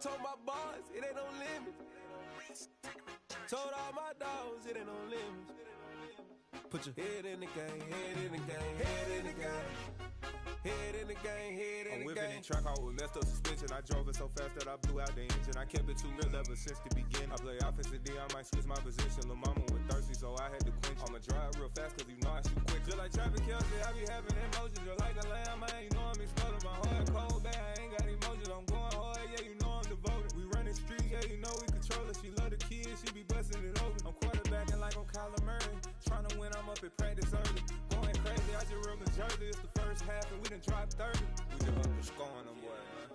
told my boys, it ain't no limits. Told all my dogs, it ain't no limits. Put your head in the game, head in the game, head in the game. Head in the game, head in the game. I'm whipping in track out with messed up suspension. I drove it so fast that I blew out the engine. I kept it too real ever since the beginning. I play offensive D, I might switch my position. Lil' mama was thirsty, so I had to quench. I'ma drive real fast, cause you know I shoot quick. Just like traffic Kelsey, I be having emotions. Just like a lamb, man, you know I'm exploding. My heart cold, bad, I ain't got emotions. I'm going hard, yeah, you know I'm devoted. We running streets, yeah, you know we control it. She love the kids, she be busting it over. I'm quarterbacking like I'm Kyler Murray. Trying to win, I'm up at practice early. Going crazy, I just real the jersey. It's the first half and we done dropped 30. We just up and scoring them, boy, man.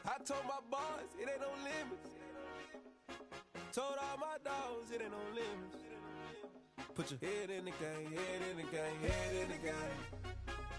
I told my boys, it ain't no limits. Told all my dogs, it ain't no limits. Put your head in the game, head in the game, head in the game.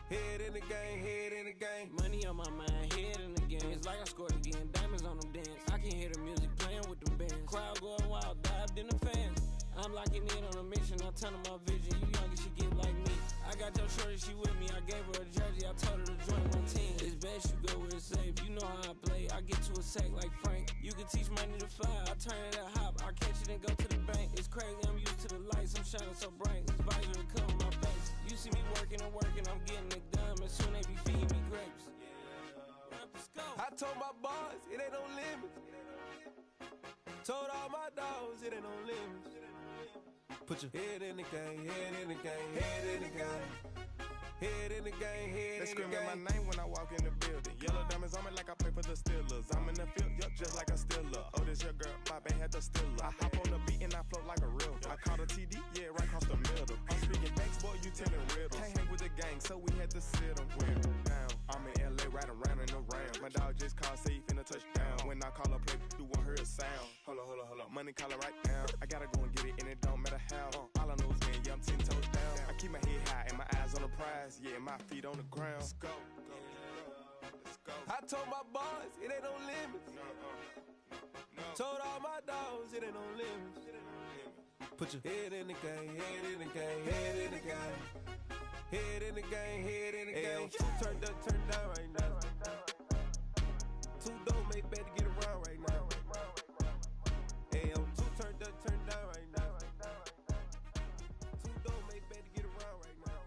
Head in the game, head in the game. Money on my mind, head in the game. It's like I scored again, diamonds on them dance. I can hear the music playing with them bands. Crowd going wild, dived in the fans. I'm locking in on a mission, I turn on my vision. You young, she get like me. I got your shorty, she with me. I gave her a jersey, I told her to join my team. It's best you go where it's safe. You know how I play. I get to a sack like Frank. You can teach money to fly. I turn it at hop. I catch it and go to the bank. It's crazy, I'm used to the lights. I'm shining so bright. This visor will cover my face. You see me working and working, I'm getting it done. And soon they be feeding me grapes. I told my boys, it ain't no limits. Told all my dogs, it ain't no limits. Put your head in the game, head in the game, head in the game. Head in the game, head in the game. They screaming my name when I walk in the building. Yellow diamonds on me like I play for the Steelers. I'm in the field, yup, just like a Steeler. Oh, this your girl, my band had the Steeler. I hop on the beat and I float like a real. I caught a TD, yeah, right across the middle. I'm speaking thanks, boy, you telling riddles. Can't hang with the gang, so we had to sit them down. I'm in LA, riding around in the Rams. My dog just called, say he finna touchdown. When I call a play, you won't hear a sound. Hold up, money calling right now. I gotta go and get it, and it don't matter how. All I know is man, yeah, I'm 10 toes down. I keep my head high and my eyes on the prize. Yeah, my feet on the ground. Let's go. Let's go. I told my boys, it ain't no limits. No. Told all my dogs, it ain't no limits. Put your head in the game, head in the game, head in the game. Head in the game, head in the game. Turn down right now. Two dope make better get around right now. Hey, I'm two turn down right now. Two dope make better get around right now.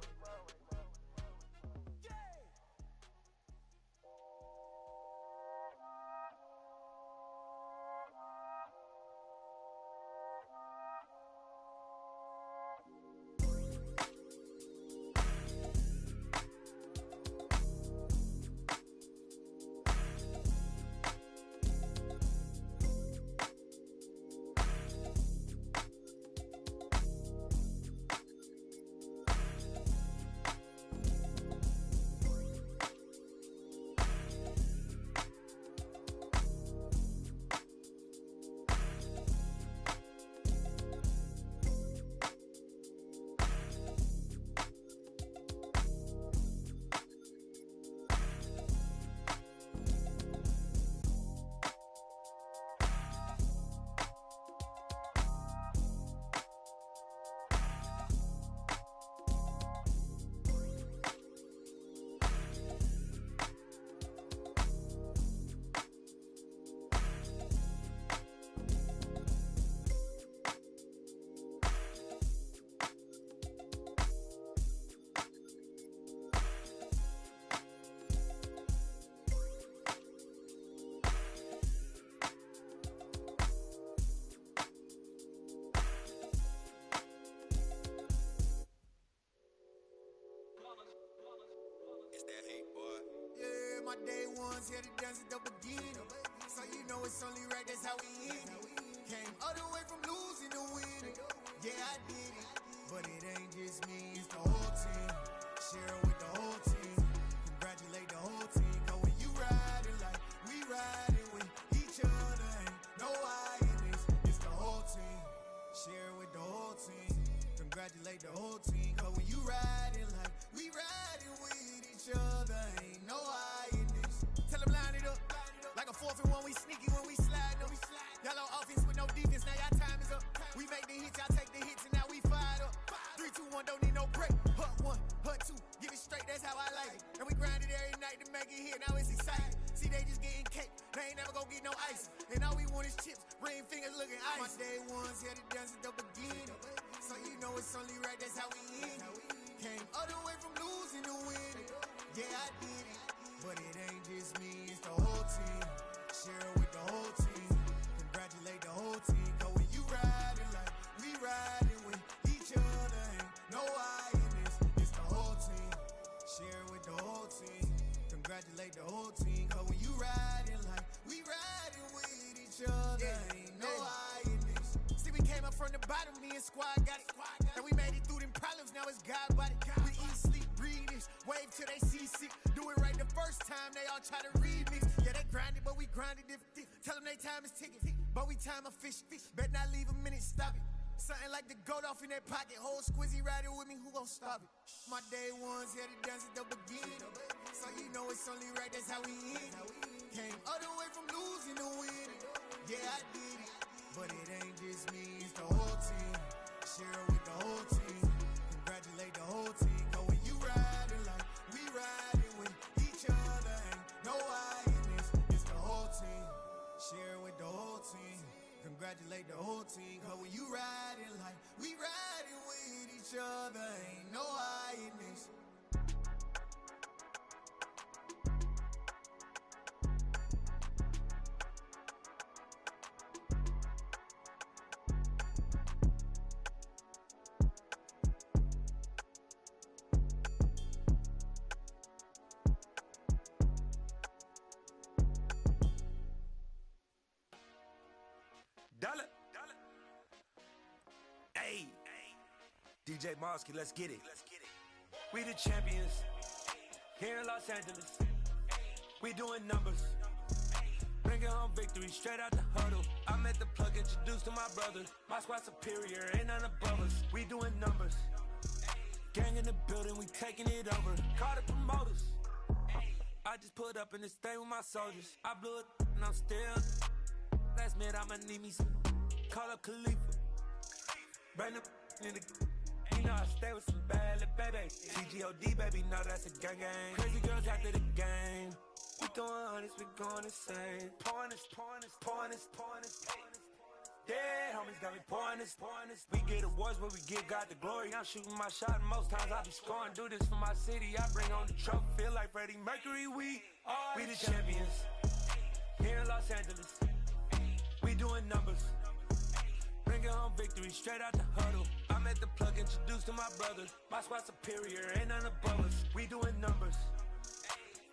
My day ones here to dance at the beginning. So you know it's only right, that's how we end it. Came all the way from losing to winning. Yeah, I did it. But it ain't just me, it's the whole team. Share it with the whole team. Congratulate the whole team. Cause when you riding like we riding with each other, ain't no I in this. It's the whole team. Share it with the whole team. Congratulate the whole team. Cause when you riding like we riding with each other, ain't no I in this. Tell them line it up. Like a 4th and 1, we sneaky when we slide them. Y'all on offense with no defense, now y'all time is up. We make the hits, y'all take the hits, and now we fired up. 3, 2, 1, don't need no break. Hut 1, hut 2, give it straight, that's how I like it. And we grind it every night to make it hit, now it's exciting. See, they just getting cake, They ain't never gon' get no ice. And all we want is chips, ring fingers looking ice. My day ones here to dance at the beginning. So you know it's only right, that's how we end it. Came all the way from losing to winning. Yeah, I did it. But it ain't just me, it's the whole team. Share it with the whole team. Congratulate the whole team. Cause when you riding like we riding with each other, ain't no I in this. It's the whole team. Share it with the whole team. Congratulate the whole team. Cause when you riding like we riding with each other, ain't no I in this. See, we came up from the bottom, me and squad got it. And we made it through them problems, now it's God body. We eat, sleep, breathe this. Wave till they see sick. Do it right the first time, they all try to remix. Yeah, they grinded, but we grinded different. Tell them they time is ticking, but we time a fish. Bet not leave a minute, stop it. Something like the goat off in their pocket. Whole squizzy riding with me, who gon' stop it? My day ones here to dance at the beginning. So you know it's only right, that's how we end it. Came all the way from losing to winning. Yeah, I did it. But it ain't just me, it's the whole team. Share it with the whole team. Congratulate the whole team. Cause when you riding like we riding with each other, ain't no I in this. It's the whole team. Share it with the whole team. Congratulate the whole team. Cause when you riding like we riding with each other, ain't no I in this. Dollar. Hey, DJ Mosky, let's get it. We the champions here in Los Angeles. We doing numbers, bringing home victory straight out the huddle. I met the plug, introduced to my brothers. My squad superior, ain't none above us. We doing numbers, gang in the building, we taking it over. Call the promoters. I just put up in this thing with my soldiers. I blew it and I'm still. Last minute I'ma need me some. Call up Khalifa. Bring the in the. You know I stay with some bad little baby. CGOD baby, know that's a gang gang. Crazy girls after the game. We throwing hundreds, we going insane. Pouring this. Yeah, homies got me pouring this. We get awards, but we give God the glory. I'm shooting my shot, and most times I be scoring. Do this for my city, I bring on the trophy. Feel like Freddie Mercury, we the champions here in Los Angeles. We doing numbers, bringing home victory straight out the huddle. I met the plug, introduced to my brothers. My squad superior, ain't none above us. We doing numbers,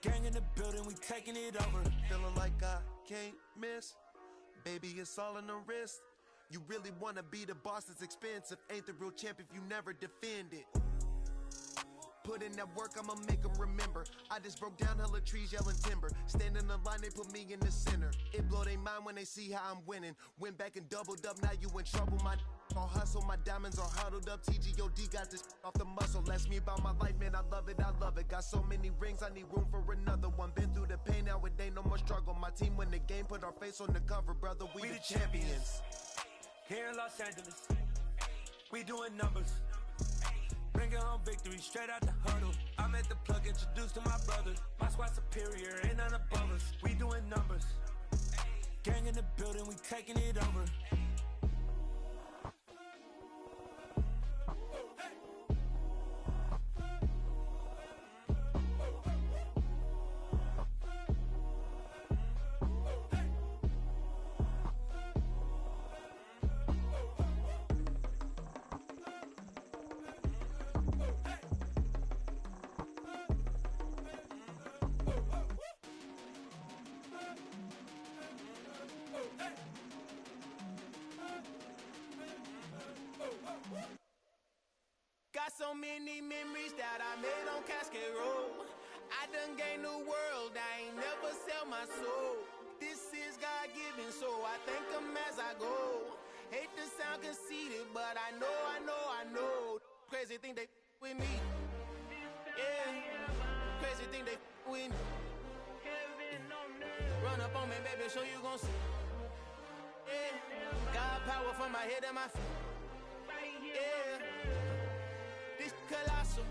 gang in the building, we taking it over. Feeling like I can't miss, baby, it's all in the wrist. You really wanna be the boss, it's expensive. Ain't the real champ if you never defend it. Put in that work, I'ma make them remember. I just broke down hella trees, yelling timber. Stand in the line, they put me in the center. It blow their mind when they see how I'm winning. Went back and doubled up, now you in trouble. My all hustle, my diamonds are huddled up. TGOD got this off the muscle. Ask me about my life, man, I love it. Got so many rings, I need room for another one. Been through the pain, now it ain't no more struggle. My team win the game, put our face on the cover, brother. We the champions here in Los Angeles. We doing numbers, bringing home victory straight out the huddle. I met the plug, introduced to my brothers. My squad superior, ain't none above us. We doing numbers, gang in the building, we taking it over. Got so many memories that I made on Cascade Road. I done gained the world, I ain't never sell my soul. This is God-given, so I thank him as I go. Hate to sound conceited, but I know. Crazy think they with me. Yeah, crazy think they with me. Run up on me, baby, so you gon' see. Yeah, God power from my head and my feet. Yeah. This colossal,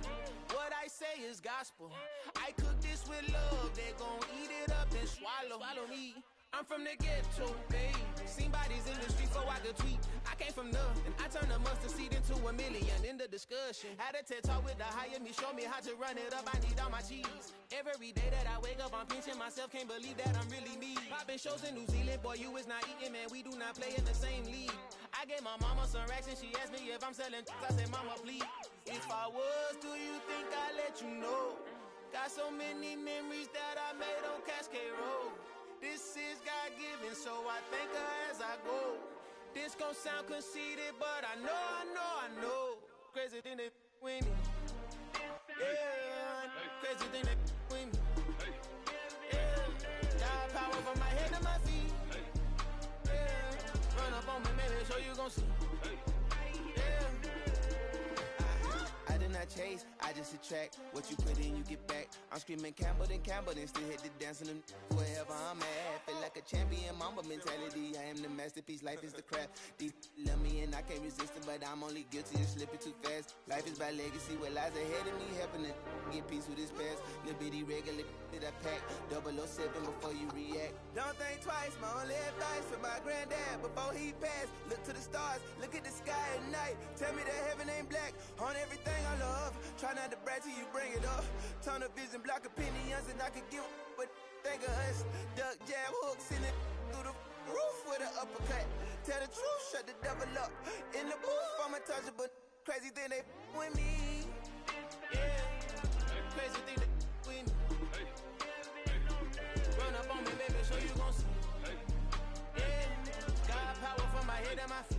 what I say is gospel. I cook this with love, they gon' eat it up and swallow me. I'm from the ghetto, baby. Seen bodies in the street so I could tweet. I came from nothing. I turned a mustard seed into a million in the discussion. Had a TED talk with the higher me, show me how to run it up. I need all my cheese. Every day that I wake up, I'm pinching myself. Can't believe that I'm really me. Popping shows in New Zealand, boy, you is not eating, man. We do not play in the same league. I gave my mama some racks and she asked me if I'm selling. I said, mama, please. If I was, do you think I'd let you know? Got so many memories that I made on Cascade Road. This is God-given, so I thank her as I go. This gon' sound conceited, but I know. Crazy thing they with me. Yeah, crazy thing they with me. Yeah, got power from my head to my feet. Yeah, run up on me, maybe, so you gon' see. I did not chase, I just attract. What you put in, you get back. I'm screaming Campbell, then still hit the dancing and wherever I'm at. Feel like a champion, mamba mentality. I am the masterpiece, life is the craft. Deep love me and I can't resist it, but I'm only guilty of slipping too fast. Life is by legacy, what lies ahead of me, helping to get peace with this past. Little bitty regular that I pack, 007 before you react. Don't think twice, my only advice for my granddad before he passed. Look to the stars, look at the sky at night. Tell me that heaven ain't black on everything I love. Try not to brag till you bring it up. Tunnel vision, block opinions, and I could give but think of us. Duck, jab, hooks in it through the roof with an uppercut. Tell the truth, shut the devil up. In the booth, I'm untouchable. Crazy thing they with me. Yeah, crazy thing they with me. Run up on me, baby, so you gon' see. Yeah, got power from my head and my feet.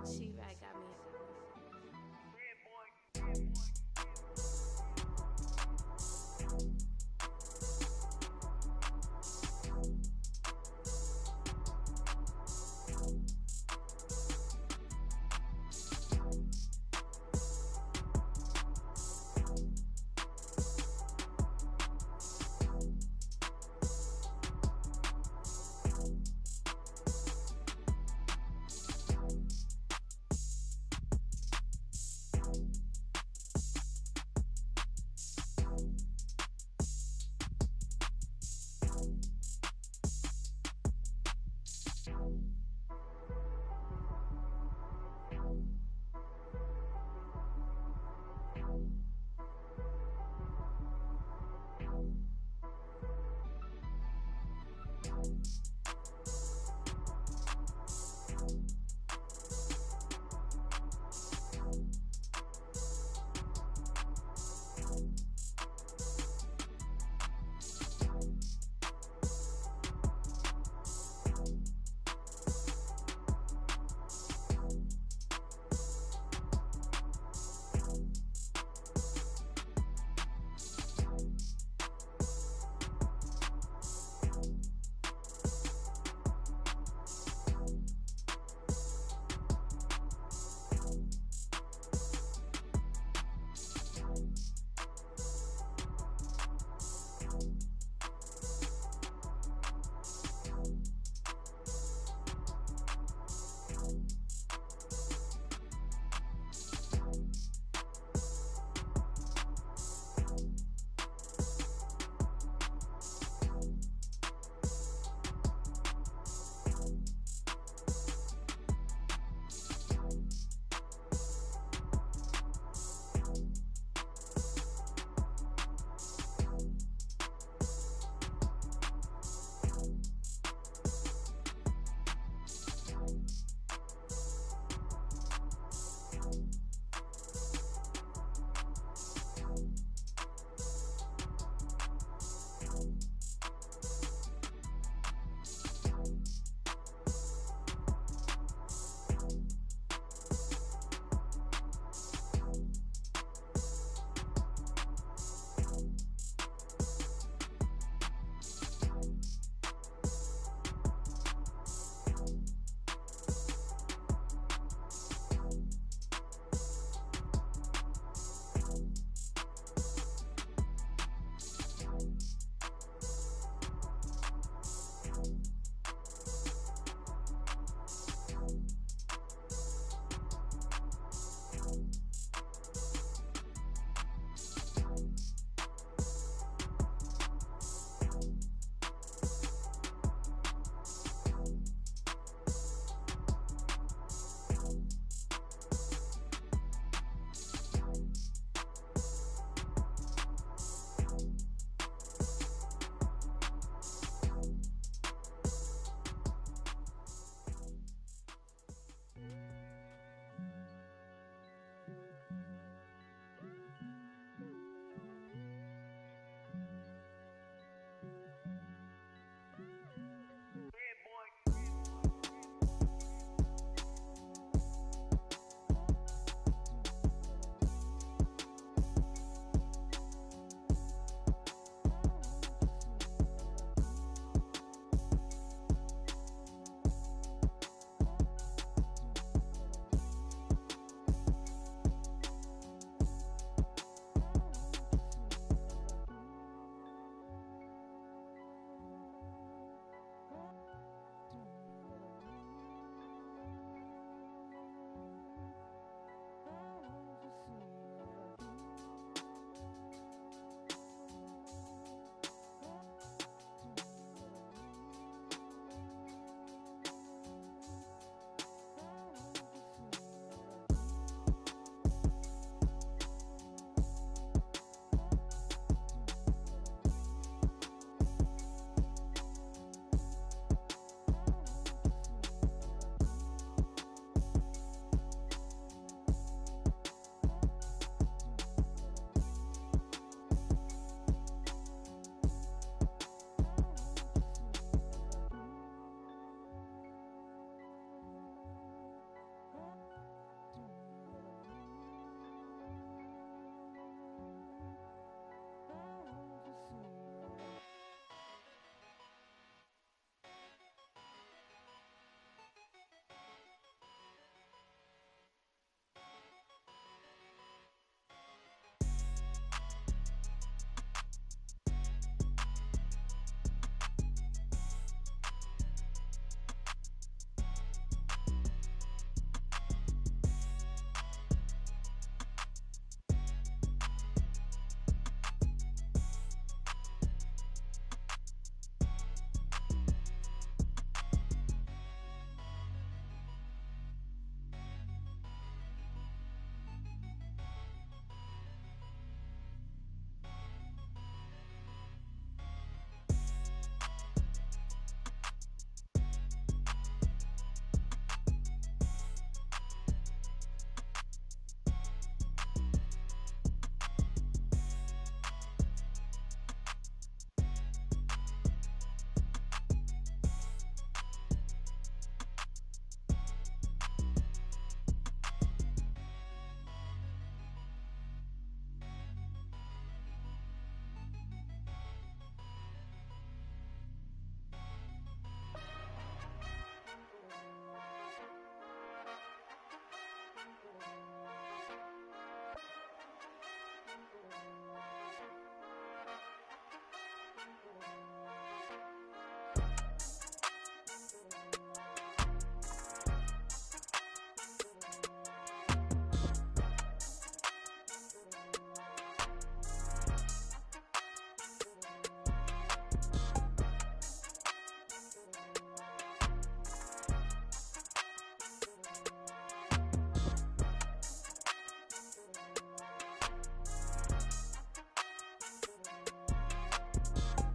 cheat